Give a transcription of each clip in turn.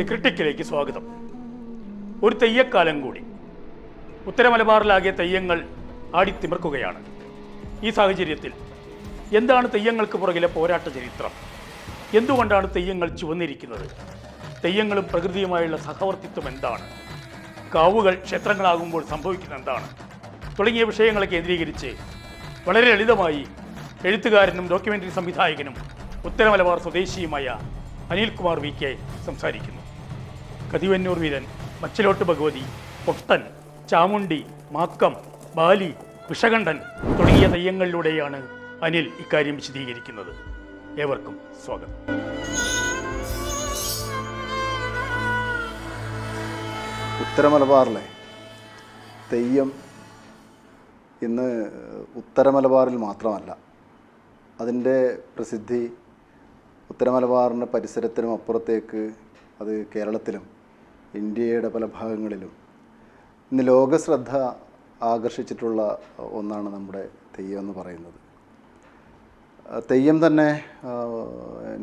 ക്രിട്ടിക്കിലേക്ക് സ്വാഗതം. ഒരു തെയ്യക്കാലം കൂടി. ഉത്തര മലബാറിലാകെ തെയ്യങ്ങൾ ആടിത്തിമിർക്കുകയാണ്. ഈ സാഹചര്യത്തിൽ എന്താണ് തെയ്യങ്ങൾക്ക് പുറകിലെ പോരാട്ട ചരിത്രം? എന്തുകൊണ്ടാണ് തെയ്യങ്ങൾ ചുവന്നിരിക്കുന്നത്? തെയ്യങ്ങളും പ്രകൃതിയുമായുള്ള സഹവർത്തിത്വം എന്താണ്? കാവുകൾ ക്ഷേത്രങ്ങളാകുമ്പോൾ സംഭവിക്കുന്ന എന്താണ്? തുടങ്ങിയ വിഷയങ്ങളെ കേന്ദ്രീകരിച്ച് വളരെ ലളിതമായി എഴുത്തുകാരനും ഡോക്യുമെൻ്ററി സംവിധായകനും ഉത്തര മലബാർ സ്വദേശിയുമായ അനിൽകുമാർ വി കെ സംസാരിക്കുന്നു. കതിവന്നൂർ വീരൻ, മച്ചിലോട്ട് ഭഗവതി, പൊട്ടൻ, ചാമുണ്ടി, മാക്കം, ബാലി, വിഷകണ്ഠൻ തുടങ്ങിയ തെയ്യങ്ങളിലൂടെയാണ് അനിൽ ഇക്കാര്യം വിശദീകരിക്കുന്നത്. ഏവർക്കും സ്വാഗതം. ഉത്തര മലബാറിലെ തെയ്യം ഇന്ന് ഉത്തര മലബാറിൽ മാത്രമല്ല, അതിൻ്റെ പ്രസിദ്ധി ഉത്തര മലബാറിൻ്റെ പരിസരത്തിനും അപ്പുറത്തേക്ക് അത് കേരളത്തിലും ഇന്ത്യയുടെ പല ഭാഗങ്ങളിലും ഇന്ന് ലോകശ്രദ്ധ ആകർഷിച്ചിട്ടുള്ള ഒന്നാണ് നമ്മുടെ തെയ്യം എന്ന് പറയുന്നത്. തെയ്യം തന്നെ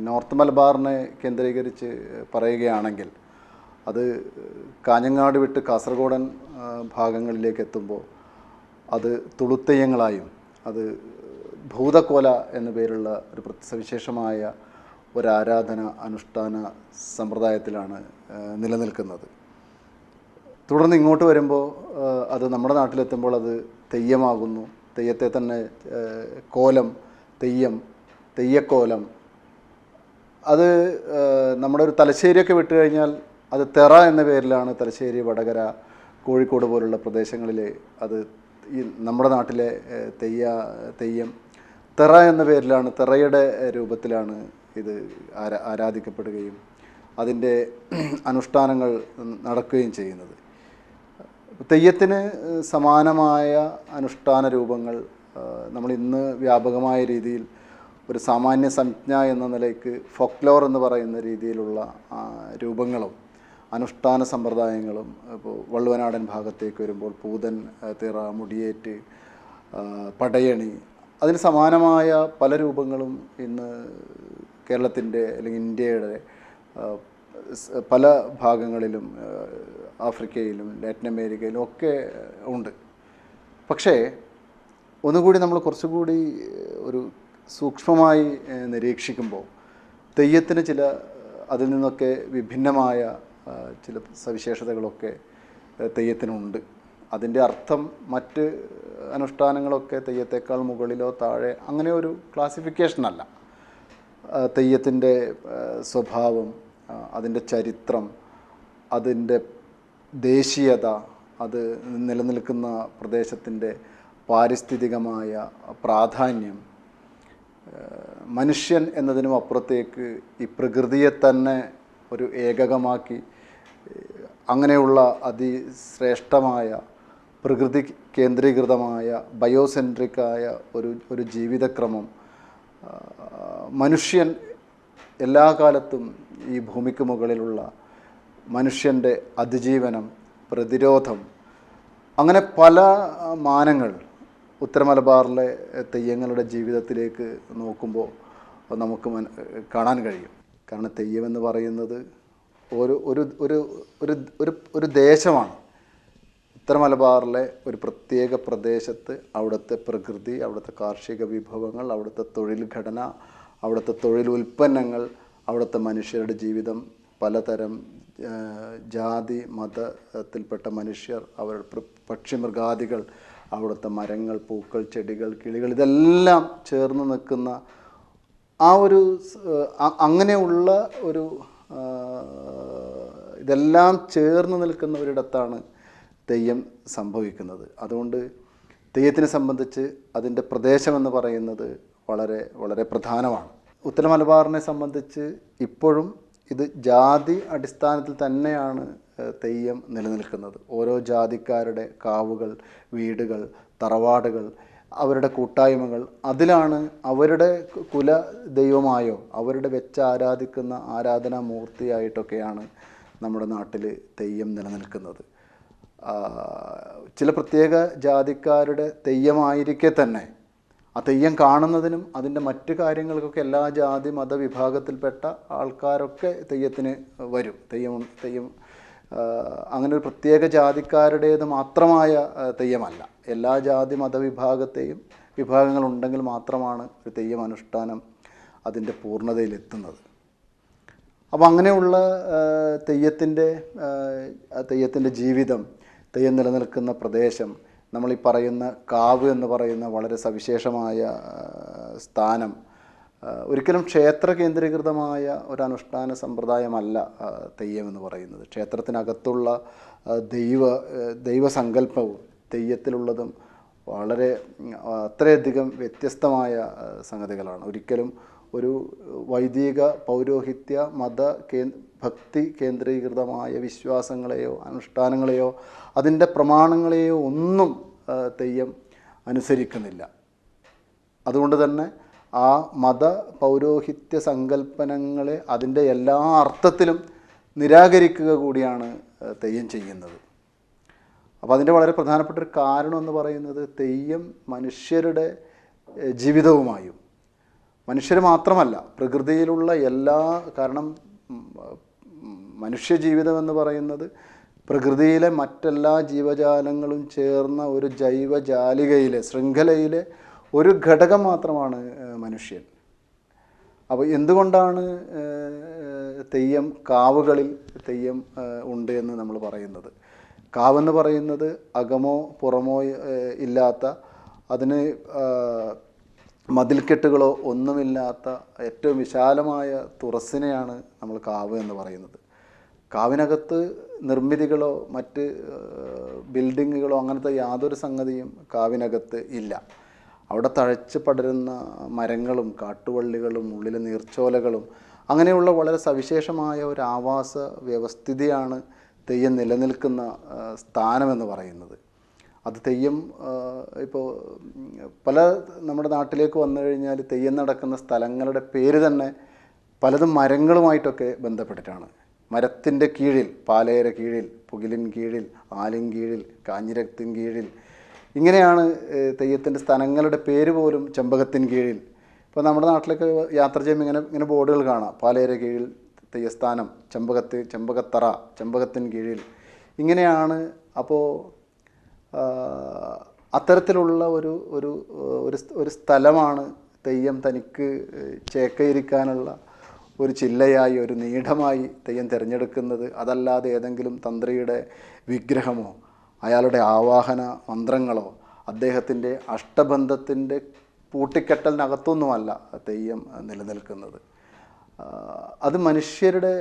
നോർത്ത് മലബാറിനെ കേന്ദ്രീകരിച്ച് പറയുകയാണെങ്കിൽ അത് കാഞ്ഞങ്ങാട് വിട്ട് കാസർഗോഡൻ ഭാഗങ്ങളിലേക്ക് എത്തുമ്പോൾ അത് തുളുത്തെയ്യങ്ങളായും അത് ഭൂതക്കോല എന്നു പേരുള്ള ഒരു സവിശേഷമായ ഒരു ആരാധന അനുഷ്ഠാന സമ്പ്രദായത്തിലാണ് നിലനിൽക്കുന്നത്. തുടർന്ന് ഇങ്ങോട്ട് വരുമ്പോൾ അത് നമ്മുടെ നാട്ടിലെത്തുമ്പോൾ അത് തെയ്യമാകുന്നു. തെയ്യത്തെ തന്നെ കോലം, തെയ്യം, തെയ്യക്കോലം, അത് നമ്മുടെ ഒരു തലശ്ശേരിയൊക്കെ വിട്ടു കഴിഞ്ഞാൽ അത് തെറ എന്ന പേരിലാണ് തലശ്ശേരി, വടകര, കോഴിക്കോട് പോലുള്ള പ്രദേശങ്ങളിൽ അത് ഈ നമ്മുടെ നാട്ടിലെ തെയ്യം തെറ എന്ന പേരിലാണ്, തെറയുടെ രൂപത്തിലാണ് ഇത് ആരാധിക്കപ്പെടുകയും അതിൻ്റെ അനുഷ്ഠാനങ്ങൾ നടക്കുകയും ചെയ്യുന്നത്. തെയ്യത്തിന് സമാനമായ അനുഷ്ഠാന രൂപങ്ങൾ നമ്മൾ ഇന്ന് വ്യാപകമായ രീതിയിൽ ഒരു സാമാന്യ സംജ്ഞ എന്ന നിലയ്ക്ക് ഫോക്ലോർ എന്ന് പറയുന്ന രീതിയിലുള്ള രൂപങ്ങളും അനുഷ്ഠാന സമ്പ്രദായങ്ങളും ഇപ്പോൾ വള്ളുവനാടൻ ഭാഗത്തേക്ക് വരുമ്പോൾ പൂതൻ, തിറ, മുടിയേറ്റ്, പടയണി, അതിന് സമാനമായ പല രൂപങ്ങളും ഇന്ന് കേരളത്തിൻ്റെ അല്ലെങ്കിൽ ഇന്ത്യയുടെ പല ഭാഗങ്ങളിലും ആഫ്രിക്കയിലും ലാറ്റിൻ അമേരിക്കയിലും ഒക്കെ ഉണ്ട്. പക്ഷേ ഒന്നുകൂടി നമ്മൾ കുറച്ചുകൂടി ഒരു സൂക്ഷ്മമായി നിരീക്ഷിക്കുമ്പോൾ തെയ്യത്തിന് അതിൽ നിന്നൊക്കെ വിഭിന്നമായ ചില സവിശേഷതകളൊക്കെ തെയ്യത്തിനുണ്ട്. അതിൻ്റെ അർത്ഥം മറ്റ് അനുഷ്ഠാനങ്ങളൊക്കെ തെയ്യത്തേക്കാൾ മുകളിലോ താഴെ അങ്ങനെ ഒരു ക്ലാസിഫിക്കേഷനല്ല. തെയ്യത്തിൻ്റെ സ്വഭാവം, അതിൻ്റെ ചരിത്രം, അതിൻ്റെ ദേശീയത, അത് നിലനിൽക്കുന്ന പ്രദേശത്തിൻ്റെ പാരിസ്ഥിതികമായ പ്രാധാന്യം, മനുഷ്യൻ എന്നതിനും അപ്പുറത്തേക്ക് ഈ പ്രകൃതിയെ തന്നെ ഒരു ഏകകമാക്കി അങ്ങനെയുള്ള അതിശ്രേഷ്ഠമായ പ്രകൃതി കേന്ദ്രീകൃതമായ ബയോസെൻട്രിക്കായ ഒരു ജീവിതക്രമം, മനുഷ്യൻ എല്ലാ കാലത്തും ഈ ഭൂമിക്ക് മുകളിലുള്ള മനുഷ്യൻ്റെ അതിജീവനം, പ്രതിരോധം, അങ്ങനെ പല മാനങ്ങൾ ഉത്തര മലബാറിലെ തെയ്യങ്ങളുടെ ജീവിതത്തിലേക്ക് നോക്കുമ്പോൾ നമുക്ക് കാണാൻ കഴിയും. കാരണം തെയ്യം എന്ന് പറയുന്നത് ഒരു ദേശമാണ്. ഉത്തര മലബാറിലെ ഒരു പ്രത്യേക പ്രദേശത്ത് അവിടുത്തെ പ്രകൃതി, അവിടുത്തെ കാർഷിക വിഭവങ്ങൾ, അവിടുത്തെ തൊഴിൽ ഘടന, അവിടുത്തെ തൊഴിൽ ഉൽപ്പന്നങ്ങൾ, അവിടുത്തെ മനുഷ്യരുടെ ജീവിതം, പലതരം ജാതി മതത്തിൽപ്പെട്ട മനുഷ്യർ, അവരുടെ പക്ഷിമൃഗാദികൾ, അവിടുത്തെ മരങ്ങൾ, പൂക്കൾ, ചെടികൾ, കിളികൾ, ഇതെല്ലാം ചേർന്ന് നിൽക്കുന്ന അങ്ങനെയുള്ള ഇതെല്ലാം ചേർന്ന് നിൽക്കുന്ന ഒരിടത്താണ് തെയ്യം സംഭവിക്കുന്നത്. അതുകൊണ്ട് തെയ്യത്തിനെ സംബന്ധിച്ച് അതിൻ്റെ പ്രദേശമെന്ന് പറയുന്നത് വളരെ വളരെ പ്രധാനമാണ്. ഉത്തര മലബാറിനെ സംബന്ധിച്ച് ഇപ്പോഴും ഇത് ജാതി അടിസ്ഥാനത്തിൽ തന്നെയാണ് തെയ്യം നിലനിൽക്കുന്നത്. ഓരോ ജാതിക്കാരുടെ കാവുകൾ, വീടുകൾ, തറവാടുകൾ, അവരുടെ കൂട്ടായ്മകൾ, അതിലാണ് അവരുടെ കുല ദൈവമായോ അവരുടെ വെച്ച് ആരാധിക്കുന്ന ആരാധനാമൂർത്തിയായിട്ടൊക്കെയാണ് നമ്മുടെ നാട്ടിൽ തെയ്യം നിലനിൽക്കുന്നത്. ചില പ്രത്യേക ജാതിക്കാരുടെ തെയ്യമായിരിക്കെ തന്നെ ആ തെയ്യം കാണുന്നതിനും അതിൻ്റെ മറ്റു കാര്യങ്ങൾക്കൊക്കെ എല്ലാ ജാതി മതവിഭാഗത്തിൽപ്പെട്ട ആൾക്കാരൊക്കെ തെയ്യത്തിന് വരും. തെയ്യം അങ്ങനെ ഒരു പ്രത്യേക ജാതിക്കാരുടേത് മാത്രമായ തെയ്യമല്ല. എല്ലാ ജാതി വിഭാഗങ്ങളുണ്ടെങ്കിൽ മാത്രമാണ് ഒരു തെയ്യം അനുഷ്ഠാനം അതിൻ്റെ പൂർണ്ണതയിലെത്തുന്നത്. അപ്പോൾ അങ്ങനെയുള്ള തെയ്യത്തിൻ്റെ ജീവിതം, തെയ്യം നിലനിൽക്കുന്ന പ്രദേശം, നമ്മളീ പറയുന്ന കാവ് എന്ന് പറയുന്ന വളരെ സവിശേഷമായ സ്ഥാനം ഒരിക്കലും ക്ഷേത്ര കേന്ദ്രീകൃതമായ ഒരു അനുഷ്ഠാന സമ്പ്രദായമല്ല തെയ്യം എന്ന് പറയുന്നത്. ക്ഷേത്രത്തിനകത്തുള്ള ദൈവസങ്കല്പവും തെയ്യത്തിലുള്ളതും വളരെ അത്രയധികം വ്യത്യസ്തമായ സംഗതികളാണ്. ഒരിക്കലും ഒരു വൈദിക പൗരോഹിത്യ ഭക്തി കേന്ദ്രീകൃതമായ വിശ്വാസങ്ങളെയോ അനുഷ്ഠാനങ്ങളെയോ അതിൻ്റെ പ്രമാണങ്ങളെയോ ഒന്നും തെയ്യം അനുസരിക്കുന്നില്ല. അതുകൊണ്ട് തന്നെ ആ പൗരോഹിത്യ സങ്കല്പനങ്ങളെ അതിൻ്റെ എല്ലാ അർത്ഥത്തിലും നിരാകരിക്കുക കൂടിയാണ് തെയ്യം ചെയ്യുന്നത്. അപ്പോൾ അതിൻ്റെ വളരെ പ്രധാനപ്പെട്ട ഒരു കാരണം എന്ന് പറയുന്നത് തെയ്യം മനുഷ്യരുടെ ജീവിതവുമായും, മനുഷ്യർ മാത്രമല്ല പ്രകൃതിയിലുള്ള കാരണം മനുഷ്യജീവിതം എന്ന് പറയുന്നത് പ്രകൃതിയിലെ മറ്റെല്ലാ ജീവജാലങ്ങളും ചേർന്ന ഒരു ജൈവജാലികയിലെ ശൃംഖലയിലെ ഒരു ഘടകം മാത്രമാണ് മനുഷ്യൻ. അപ്പോൾ എന്തുകൊണ്ടാണ് കാവുകളിൽ തെയ്യം ഉണ്ട് എന്ന് നമ്മൾ പറയുന്നത്? കാവെന്ന് പറയുന്നത് അകമോ പുറമോ ഇല്ലാത്ത, അതിന് മതിൽക്കെട്ടുകളോ ഒന്നുമില്ലാത്ത ഏറ്റവും വിശാലമായ തുറസ്സിനെയാണ് നമ്മൾ കാവ് എന്ന് പറയുന്നത്. കാവിനകത്ത് നിർമ്മിതികളോ മറ്റ് ബിൽഡിങ്ങുകളോ അങ്ങനത്തെ യാതൊരു സംഗതിയും കാവിനകത്ത് ഇല്ല. അവിടെ തഴച്ച് പടരുന്ന മരങ്ങളും കാട്ടുവള്ളികളും ഉള്ളിലെ നീർച്ചോലകളും അങ്ങനെയുള്ള വളരെ സവിശേഷമായ ഒരു ആവാസ വ്യവസ്ഥിതിയാണ് തെയ്യം നിലനിൽക്കുന്ന സ്ഥാനമെന്ന് പറയുന്നത്. അത് തെയ്യം ഇപ്പോൾ നമ്മുടെ നാട്ടിലേക്ക് വന്നു കഴിഞ്ഞാൽ തെയ്യം നടക്കുന്ന സ്ഥലങ്ങളുടെ പേര് തന്നെ പലതും മരങ്ങളുമായിട്ടൊക്കെ ബന്ധപ്പെട്ടിട്ടാണ്. മരത്തിൻ്റെ കീഴിൽ, പാലേര കീഴിൽ, പുകിലിൻ കീഴിൽ, ആലിൻ കീഴിൽ, കാഞ്ഞിരത്തിൻ കീഴിൽ, ഇങ്ങനെയാണ് തെയ്യത്തിൻ്റെ സ്ഥലങ്ങളുടെ പേര് പോലും. ചെമ്പകത്തിൻ കീഴിൽ, ഇപ്പോൾ നമ്മുടെ നാട്ടിലൊക്കെ യാത്ര ചെയ്യുമ്പോൾ ഇങ്ങനെ ബോർഡുകൾ കാണാം. പാലേര കീഴിൽ തെയ്യസ്ഥാനം, ചെമ്പകത്തറ, ചെമ്പകത്തിൻ കീഴിൽ, ഇങ്ങനെയാണ്. അപ്പോൾ അത്തരത്തിലുള്ള ഒരു സ്ഥലമാണ് തെയ്യം തനിക്ക് ചേക്കയിരിക്കാനുള്ള ഒരു ചില്ലയായി, ഒരു നീഢമായി തെയ്യം തിരഞ്ഞെടുക്കുന്നത്. അതല്ലാതെ ഏതെങ്കിലും തന്ത്രിയുടെ വിഗ്രഹമോ അയാളുടെ ആവാഹന മന്ത്രങ്ങളോ അദ്ദേഹത്തിൻ്റെ അഷ്ടബന്ധത്തിൻ്റെ പൂട്ടിക്കെട്ടലിനകത്തൊന്നുമല്ല തെയ്യം നിലനിൽക്കുന്നത്. അത് മനുഷ്യരുടെ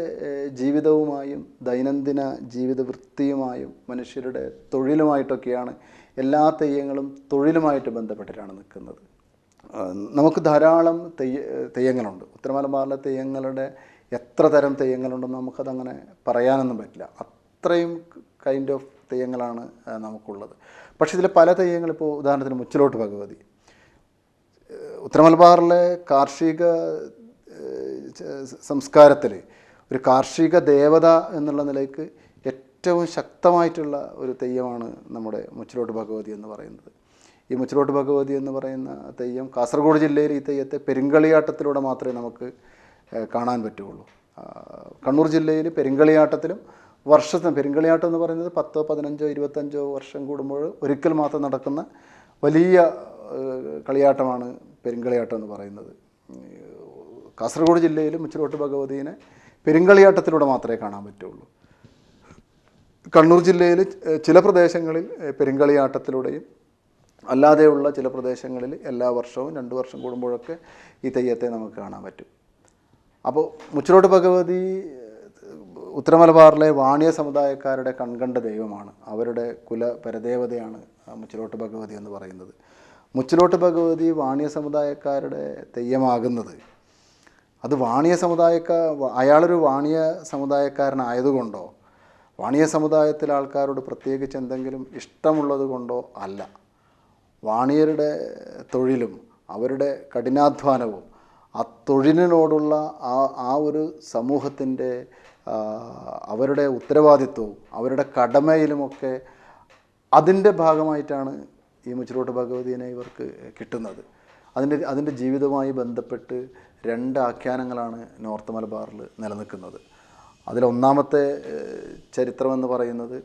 ജീവിതവുമായും ദൈനംദിന ജീവിത വൃത്തിയുമായും മനുഷ്യരുടെ തൊഴിലുമായിട്ടൊക്കെയാണ്. എല്ലാ തെയ്യങ്ങളും തൊഴിലുമായിട്ട് ബന്ധപ്പെട്ടിട്ടാണ് നിൽക്കുന്നത്. നമുക്ക് ധാരാളം തെയ്യങ്ങളുണ്ട്. ഉത്തരമലബാറിലെ തെയ്യങ്ങളുടെ എത്ര തരം തെയ്യങ്ങളുണ്ടെന്ന് നമുക്കതങ്ങനെ പറയാനൊന്നും പറ്റില്ല. അത്രയും കൈൻഡ് ഓഫ് തെയ്യങ്ങളാണ് നമുക്കുള്ളത്. പക്ഷേ ഇതിലെ പല തെയ്യങ്ങൾ, ഇപ്പോൾ ഉദാഹരണത്തിന് മുച്ചിലോട്ട് ഭഗവതി, ഉത്തരമലബാറിലെ കാർഷിക സംസ്കാരത്തിൽ ഒരു കാർഷിക ദേവത എന്നുള്ള നിലയ്ക്ക് ഏറ്റവും ശക്തമായിട്ടുള്ള ഒരു തെയ്യമാണ് നമ്മുടെ മുച്ചിലോട്ട് ഭഗവതി എന്ന് പറയുന്നത്. ഈ മുച്ചിലോട്ട് ഭഗവതി എന്ന് പറയുന്ന തെയ്യം കാസർഗോഡ് ജില്ലയിൽ ഈ തെയ്യത്തെ പെരുങ്കളിയാട്ടത്തിലൂടെ മാത്രമേ നമുക്ക് കാണാൻ പറ്റുള്ളൂ. കണ്ണൂർ ജില്ലയിൽ പെരുങ്കളിയാട്ടത്തിലും പെരുങ്കളിയാട്ടം എന്ന് പറയുന്നത് 10, 15, 25 വർഷം കൂടുമ്പോൾ ഒരിക്കൽ മാത്രം നടക്കുന്ന വലിയ കളിയാട്ടമാണ് പെരുങ്കളിയാട്ടം എന്ന് പറയുന്നത്. കാസർഗോഡ് ജില്ലയിൽ മുച്ചിലോട്ട് ഭഗവതിനെ പെരുങ്കളിയാട്ടത്തിലൂടെ മാത്രമേ കാണാൻ പറ്റുള്ളൂ. കണ്ണൂർ ജില്ലയിൽ ചില പ്രദേശങ്ങളിൽ പെരുങ്കളിയാട്ടത്തിലൂടെയും അല്ലാതെയുള്ള ചില പ്രദേശങ്ങളിൽ എല്ലാ വർഷവും 2 വർഷം കൂടുമ്പോഴൊക്കെ ഈ തെയ്യത്തെ നമുക്ക് കാണാൻ പറ്റും. അപ്പോൾ മുച്ചിലോട്ട് ഭഗവതി ഉത്തരമലബാറിലെ വാണിയ സമുദായക്കാരുടെ കൺകണ്ട ദൈവമാണ്. അവരുടെ പരദേവതയാണ് മുച്ചിലോട്ട് ഭഗവതി എന്ന് പറയുന്നത്. മുച്ചിലോട്ട് ഭഗവതി വാണിയ സമുദായക്കാരുടെ തെയ്യമാകുന്നത് അത് അയാളൊരു വാണിയ സമുദായക്കാരനായതുകൊണ്ടോ വാണിയ സമുദായത്തിലെ ആൾക്കാരോട് പ്രത്യേകിച്ച് എന്തെങ്കിലും ഇഷ്ടമുള്ളത് കൊണ്ടോ അല്ല. വാണിയരുടെ തൊഴിലും അവരുടെ കഠിനാധ്വാനവും ആ തൊഴിലിനോടുള്ള ആ ഒരു സമൂഹത്തിൻ്റെ അവരുടെ ഉത്തരവാദിത്വവും അവരുടെ കടമയിലുമൊക്കെ അതിൻ്റെ ഭാഗമായിട്ടാണ് ഈ മുച്ചിലോട്ട് ഭഗവതിനെ ഇവർക്ക് കിട്ടുന്നത്. അതിൻ്റെ ജീവിതവുമായി ബന്ധപ്പെട്ട് 2 ആഖ്യാനങ്ങളാണ് നോർത്ത് മലബാറിൽ നിലനിൽക്കുന്നത്. അതിലൊന്നാമത്തെ ചരിത്രമെന്ന് പറയുന്നത്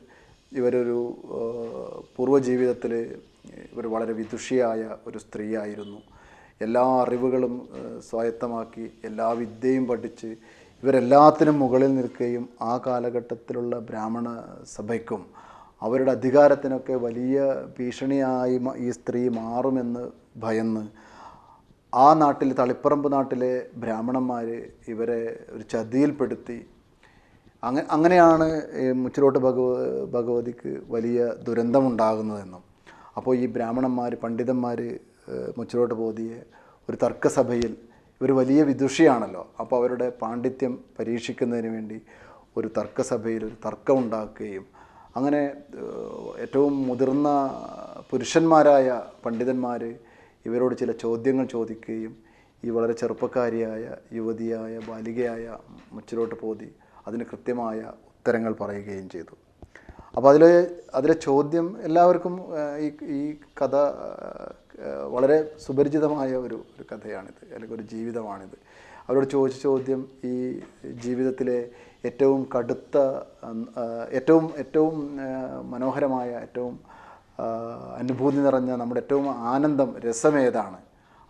ഇവരൊരു പൂർവ്വജീവിതത്തിൽ ഇവർ വളരെ വിദുഷിയായ ഒരു സ്ത്രീയായിരുന്നു. എല്ലാ അറിവുകളും സ്വായത്തമാക്കി എല്ലാ വിദ്യയും പഠിച്ച് ഇവരെല്ലാത്തിനും മുകളിൽ നിൽക്കുകയും ആ കാലഘട്ടത്തിലുള്ള ബ്രാഹ്മണ സഭയ്ക്കും അവരുടെ അധികാരത്തിനൊക്കെ വലിയ ഭീഷണിയായി ഈ സ്ത്രീ മാറുമെന്ന് ഭയന്ന് ആ നാട്ടിൽ തളിപ്പറമ്പ് നാട്ടിലെ ബ്രാഹ്മണന്മാർ ഇവരെ ഒരു ചതിയിൽപ്പെടുത്തി. അങ്ങനെയാണ് മുച്ചിലോട്ട് ഭഗവതിക്ക് വലിയ ദുരന്തമുണ്ടാകുന്നതെന്നും. അപ്പോൾ ഈ ബ്രാഹ്മണന്മാർ പണ്ഡിതന്മാർ മുച്ചിലോട്ട് ഭഗവതിയെ ഒരു തർക്കസഭയിൽ, ഇവർ വലിയ വിദുഷിയാണല്ലോ, അപ്പോൾ അവരുടെ പാണ്ഡിത്യം പരീക്ഷിക്കുന്നതിന് വേണ്ടി ഒരു തർക്കസഭയിൽ ഒരു തർക്കമുണ്ടാക്കുകയും അങ്ങനെ ഏറ്റവും മുതിർന്ന പുരുഷന്മാരായ പണ്ഡിതന്മാർ ഇവരോട് ചില ചോദ്യങ്ങൾ ചോദിക്കുകയും ഈ വളരെ ചെറുപ്പക്കാരിയായ യുവതിയായ ബാലികയായ മുച്ചിലോട്ട് ഭഗവതി അതിന് കൃത്യമായ ഉത്തരങ്ങൾ പറയുകയും ചെയ്തു. അപ്പോൾ അതിലെ ചോദ്യം എല്ലാവർക്കും ഈ കഥ വളരെ സുപരിചിതമായ ഒരു കഥയാണിത്, അല്ലെങ്കിൽ ഒരു ജീവിതമാണിത്. അവരോട് ചോദിച്ച ചോദ്യം ഈ ജീവിതത്തിലെ ഏറ്റവും കടുത്ത, ഏറ്റവും മനോഹരമായ, ഏറ്റവും അനുഭൂതി നിറഞ്ഞ, നമ്മുടെ ഏറ്റവും ആനന്ദം, രസമേതാണ്?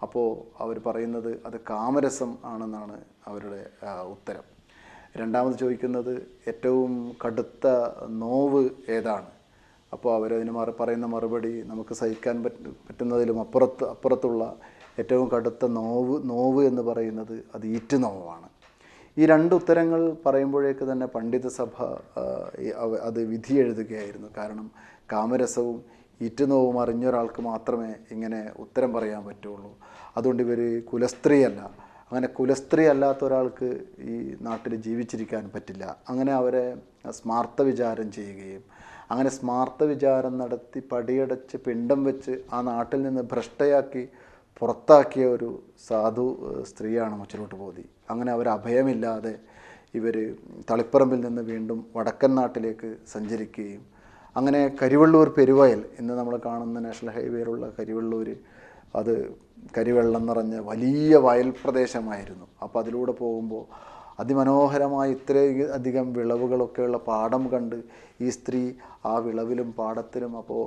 അപ്പോൾ അവർ പറയുന്നത് അത് കാമരസം ആണെന്നാണ് അവരുടെ ഉത്തരം. രണ്ടാമത് ചോദിക്കുന്നത് ഏറ്റവും കടുത്ത നോവ് ഏതാണ്? അപ്പോൾ അവരതിന് പറയുന്ന മറുപടി നമുക്ക് സഹിക്കാൻ പറ്റുന്നതിലും അപ്പുറത്തുള്ള ഏറ്റവും കടുത്ത നോവ് എന്ന് പറയുന്നത് അത് ഈറ്റുനോവാണ്. ഈ 2 ഉത്തരങ്ങൾ പറയുമ്പോഴേക്ക് തന്നെ പണ്ഡിതസഭ അത് വിധി എഴുതുകയായിരുന്നു. കാരണം കാമരസവും ഈറ്റുനോവും അറിഞ്ഞൊരാൾക്ക് മാത്രമേ ഇങ്ങനെ ഉത്തരം പറയാൻ പറ്റുള്ളൂ. അതുകൊണ്ട് ഇവർ കുലസ്ത്രീയല്ല. അങ്ങനെ കുലസ്ത്രീ അല്ലാത്ത ഒരാൾക്ക് ഈ നാട്ടിൽ ജീവിച്ചിരിക്കാൻ പറ്റില്ല. അങ്ങനെ അവരെ സ്മാർത്ഥ വിചാരം ചെയ്യുകയും അങ്ങനെ സ്മാർത്ഥ വിചാരം നടത്തി പടിയടച്ച് പിണ്ടം വെച്ച് ആ നാട്ടിൽ നിന്ന് ഭ്രഷ്ടയാക്കി പുറത്താക്കിയ ഒരു സാധു സ്ത്രീയാണ് മുച്ചിലോട്ട് ഭഗവതി. അങ്ങനെ അവർ അഭയമില്ലാതെ ഇവർ തളിപ്പറമ്പിൽ നിന്ന് വീണ്ടും വടക്കൻ നാട്ടിലേക്ക് സഞ്ചരിക്കുകയും അങ്ങനെ കരിവള്ളൂർ പെരുവയൽ, ഇന്ന് നമ്മൾ കാണുന്ന നാഷണൽ ഹൈവേയിലുള്ള കരിവള്ളൂർ, അത് കരിവെള്ളം നിറഞ്ഞ വലിയ വയൽ പ്രദേശമായിരുന്നു. അപ്പോൾ അതിലൂടെ പോകുമ്പോൾ അതിമനോഹരമായി ഇത്രയും അധികം വിളവുകളൊക്കെയുള്ള പാടം കണ്ട് ഈ സ്ത്രീ ആ വിളവിലും പാടത്തിലും, അപ്പോൾ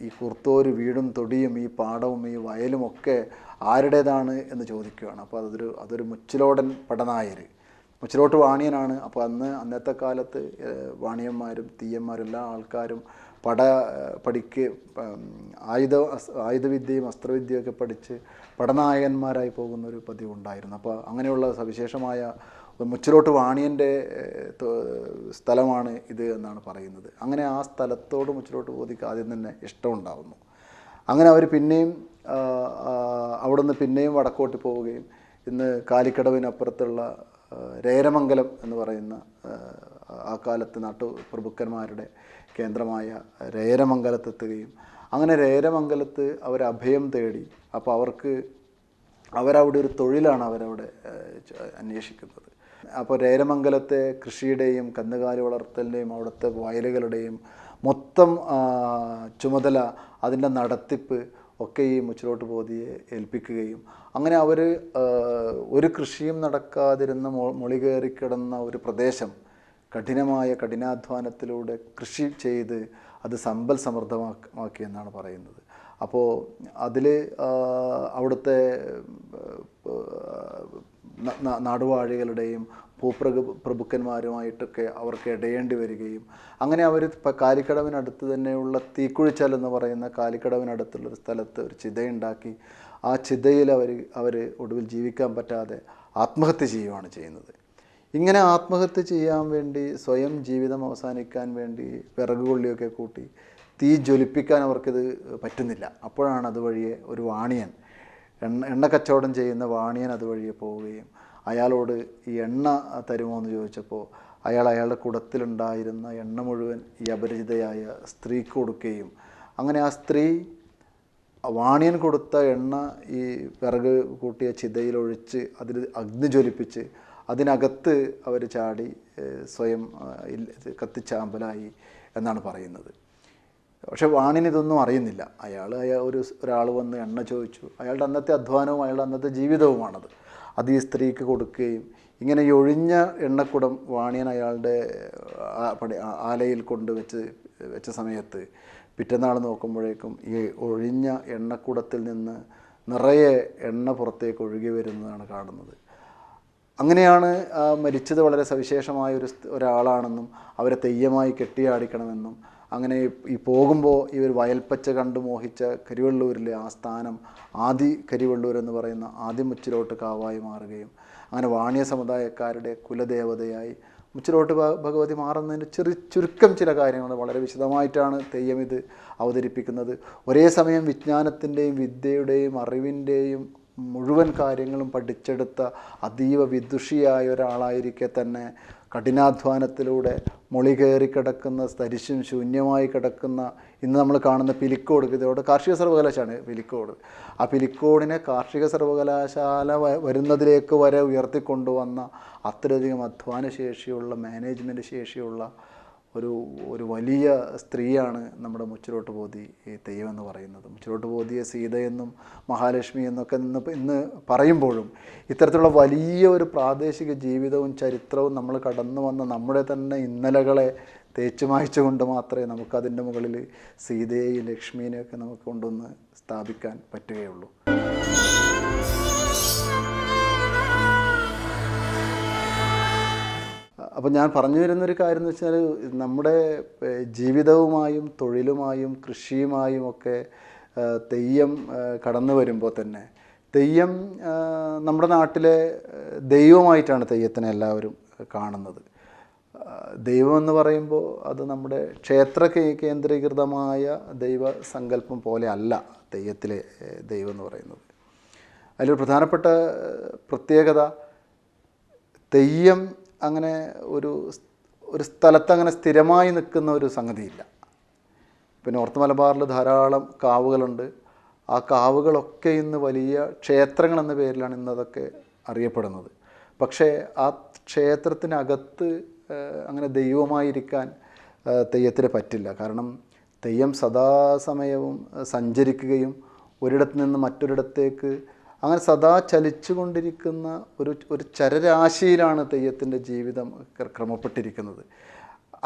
ഈ കുർത്തോര് വീടും തൊടിയും ഈ പാടവും ഈ വയലുമൊക്കെ ആരുടേതാണ് എന്ന് ചോദിക്കുകയാണ്. അപ്പോൾ അതൊരു മുച്ചിലോടൻ പടനായർ, മുച്ചിലോട്ട് വാണിയനാണ്. അപ്പോൾ അന്നത്തെ കാലത്ത് വാണിയന്മാരും തീയന്മാരും എല്ലാ ആൾക്കാരും ആയുധവിദ്യയും അസ്ത്രവിദ്യയൊക്കെ പഠിച്ച് പടനായകന്മാരായി പോകുന്നൊരു പതിവുണ്ടായിരുന്നു. അപ്പോൾ അങ്ങനെയുള്ള സവിശേഷമായ മുച്ചിലോട്ട് വാണിയൻ്റെ സ്ഥലമാണ് ഇത് എന്നാണ് പറയുന്നത്. അങ്ങനെ ആ സ്ഥലത്തോട് മുച്ചിലോട്ട് ഭഗവതിക്ക് ആദ്യം തന്നെ ഇഷ്ടമുണ്ടാകുന്നു. അങ്ങനെ അവർ പിന്നെയും അവിടുന്ന് പിന്നെയും വടക്കോട്ട് പോവുകയും ഇന്ന് കാലിക്കടവിനപ്പുറത്തുള്ള രേരമംഗലം എന്ന് പറയുന്ന ആ കാലത്ത് നാട്ടുപ്രഭുക്കന്മാരുടെ കേന്ദ്രമായ രേരമംഗലത്തെത്തുകയും അങ്ങനെ രേരമംഗലത്ത് അവർ അഭയം തേടി. അപ്പോൾ അവരവിടെ ഒരു തൊഴിലാണ് അവരവിടെ അന്വേഷിക്കുന്നത്. അപ്പോൾ രേരമംഗലത്തെ കൃഷിയുടെയും കന്നുകാലി വളർത്തലിൻ്റെയും അവിടുത്തെ വയലുകളുടെയും മൊത്തം ചുമതല, അതിൻ്റെ നടത്തിപ്പ് ഒക്കെ ഈ മുച്ചിലോട്ട് ഭഗവതിയെ ഏൽപ്പിക്കുകയും അങ്ങനെ അവർ ഒരു കൃഷിയും നടക്കാതിരുന്ന മൊളി കയറിക്കിടന്ന ഒരു പ്രദേശം കഠിനാധ്വാനത്തിലൂടെ കൃഷി ചെയ്ത് അത് സമ്പൽ സമൃദ്ധമാക്കിയെന്നാണ് പറയുന്നത്. അപ്പോൾ അതിൽ അവിടുത്തെ നാടുവാഴികളുടെയും ഭൂപ്രഭുക്കന്മാരുമായിട്ടൊക്കെ അവർക്ക് ഇടയേണ്ടി വരികയും അങ്ങനെ അവർ കാലിക്കടവിനടുത്ത് തന്നെയുള്ള തീക്കുഴിച്ചാൽ എന്ന് പറയുന്ന കാലിക്കടവിനടുത്തുള്ളൊരു സ്ഥലത്ത് ഒരു ചിതയുണ്ടാക്കി ആ ചിതയിൽ അവർ ഒടുവിൽ ജീവിക്കാൻ പറ്റാതെ ആത്മഹത്യ ചെയ്യുകയാണ് ചെയ്യുന്നത്. ഇങ്ങനെ ആത്മഹത്യ ചെയ്യാൻ വേണ്ടി സ്വയം ജീവിതം അവസാനിക്കാൻ വേണ്ടി വിറകുകൊള്ളിയൊക്കെ കൂട്ടി തീ ജ്വലിപ്പിക്കാൻ അവർക്കിത് പറ്റുന്നില്ല. അപ്പോഴാണ് അതുവഴിയെ ഒരു വാണിയൻ, എണ്ണ കച്ചവടം ചെയ്യുന്ന വാണിയൻ അതുവഴിയെ പോവുകയും അയാളോട് ഈ എണ്ണ തരുമോ എന്ന് ചോദിച്ചപ്പോൾ അയാളുടെ കുടത്തിലുണ്ടായിരുന്ന എണ്ണ മുഴുവൻ ഈ അപരിചിതയായ സ്ത്രീക്ക് കൊടുക്കുകയും അങ്ങനെ ആ സ്ത്രീ വാണിയൻ കൊടുത്ത എണ്ണ ഈ വിറക് കൂട്ടിയ ചിതയിലൊഴിച്ച് അതിൽ അഗ്നി ജ്വലിപ്പിച്ച് അതിനകത്ത് അവർ ചാടി സ്വയം കത്തിച്ചാമ്പലായി എന്നാണ് പറയുന്നത്. പക്ഷെ വാണിന് ഇതൊന്നും അറിയുന്നില്ല. ഒരാൾ വന്ന് എണ്ണ ചോദിച്ചു. അയാളുടെ അന്നത്തെ അധ്വാനവും അയാളുടെ അന്നത്തെ ജീവിതവുമാണത്. അത് ഈ സ്ത്രീക്ക് കൊടുക്കുകയും ഇങ്ങനെ ഈ ഒഴിഞ്ഞ എണ്ണക്കുടം വാണിയൻ അയാളുടെ ആലയിൽ വെച്ച സമയത്ത് പിറ്റന്നാൾ നോക്കുമ്പോഴേക്കും ഈ ഒഴിഞ്ഞ എണ്ണക്കുടത്തിൽ നിന്ന് നിറയെ എണ്ണ പുറത്തേക്ക് ഒഴുകി വരുന്നതാണ് കാണുന്നത്. അങ്ങനെയാണ് മരിച്ചത് വളരെ സവിശേഷമായ ഒരാളാണെന്നും അവരെ തെയ്യമായി കെട്ടിയാടിക്കണമെന്നും അങ്ങനെ ഈ പോകുമ്പോൾ ഇവർ വയൽപ്പച്ച കണ്ടു മോഹിച്ച കരിവെള്ളൂരിലെ ആ സ്ഥാനം ആദി കരിവെള്ളൂർ എന്ന് പറയുന്ന ആദ്യ മുച്ചിലോട്ട് കാവായി മാറുകയും അങ്ങനെ വാണിയ സമുദായക്കാരുടെ കുലദേവതയായി മുച്ചിലോട്ട് ഭഗവതി മാറുന്നതിൻ്റെ ചുരുക്കം ചില കാര്യങ്ങൾ വളരെ വിശദമായിട്ടാണ് തെയ്യം ഇത് അവതരിപ്പിക്കുന്നത്. ഒരേ സമയം വിജ്ഞാനത്തിൻ്റെയും വിദ്യയുടെയും അറിവിൻ്റെയും മുഴുവൻ കാര്യങ്ങളും പഠിച്ചെടുത്ത അതീവ വിദുഷിയായ ഒരാളായിരിക്കെ തന്നെ കഠിനാധ്വാനത്തിലൂടെ മൊളി കയറി കിടക്കുന്ന തരിശും ശൂന്യമായി കിടക്കുന്ന ഇന്ന് നമ്മൾ കാണുന്ന പിലിക്കോട്, ഇതോടെ കാർഷിക സർവകലാശാലയാണ് പിലിക്കോട്. ആ പിലിക്കോടിനെ കാർഷിക സർവകലാശാല വരുന്നതിലേക്ക് വരെ ഉയർത്തിക്കൊണ്ടുവന്ന അത്രയധികം അധ്വാന ശേഷിയുള്ള മാനേജ്മെൻറ്റ് ശേഷിയുള്ള ഒരു വലിയ സ്ത്രീയാണ് നമ്മുടെ മുച്ചിലോട്ട് പോതി ഈ തെയ്യം എന്ന് പറയുന്നത്. മുച്ചിലോട്ട് പോതിയെ സീതയെന്നും മഹാലക്ഷ്മി എന്നൊക്കെ ഇന്ന് പറയുമ്പോഴും ഇത്തരത്തിലുള്ള വലിയ ഒരു പ്രാദേശിക ജീവിതവും ചരിത്രവും നമ്മൾ കടന്നു വന്ന നമ്മുടെ തന്നെ ഇന്നലകളെ തേച്ചു മായ്ച്ചുകൊണ്ട് മാത്രമേ നമുക്കതിൻ്റെ മുകളിൽ സീതയെയും ലക്ഷ്മീനെയൊക്കെ നമുക്ക് കൊണ്ടൊന്ന് സ്ഥാപിക്കാൻ പറ്റുകയുള്ളൂ. അപ്പോൾ ഞാൻ പറഞ്ഞു വരുന്നൊരു കാര്യം എന്ന് വെച്ചാൽ നമ്മുടെ ജീവിതവുമായും തൊഴിലുമായും കൃഷിയുമായും ഒക്കെ തെയ്യം കടന്നു വരുമ്പോൾ തന്നെ തെയ്യം നമ്മുടെ നാട്ടിലെ ദൈവമായിട്ടാണ് തെയ്യത്തിനെ എല്ലാവരും കാണുന്നത്. ദൈവം എന്ന് പറയുമ്പോൾ അത് നമ്മുടെ ക്ഷേത്ര കേന്ദ്രീകൃതമായ ദൈവസങ്കല്പം പോലെ അല്ല തെയ്യത്തിലെ ദൈവം എന്ന് പറയുന്നത്. അതിലൊരു പ്രധാനപ്പെട്ട പ്രത്യേകത, തെയ്യം അങ്ങനെ ഒരു സ്ഥലത്ത് അങ്ങനെ സ്ഥിരമായി നിൽക്കുന്ന ഒരു സംഗതിയില്ല. പിന്നെ നോർത്ത് മലബാറിൽ ധാരാളം കാവുകളുണ്ട്. ആ കാവുകളൊക്കെ ഇന്ന് വലിയ ക്ഷേത്രങ്ങൾ എന്ന പേരിലാണ് ഇന്നതൊക്കെ അറിയപ്പെടുന്നത്. പക്ഷേ ആ ക്ഷേത്രത്തിനകത്ത് അങ്ങനെ ദൈവമായിരിക്കാൻ തെയ്യത്തിന് പറ്റില്ല. കാരണം തെയ്യം സദാസമയവും സഞ്ചരിക്കുകയും ഒരിടത്ത് നിന്ന് മറ്റൊരിടത്തേക്ക് അങ്ങനെ സദാ ചലിച്ചുകൊണ്ടിരിക്കുന്ന ഒരു ചരരാശിയിലാണ് തെയ്യത്തിൻ്റെ ജീവിതം ക്രമപ്പെട്ടിരിക്കുന്നത്.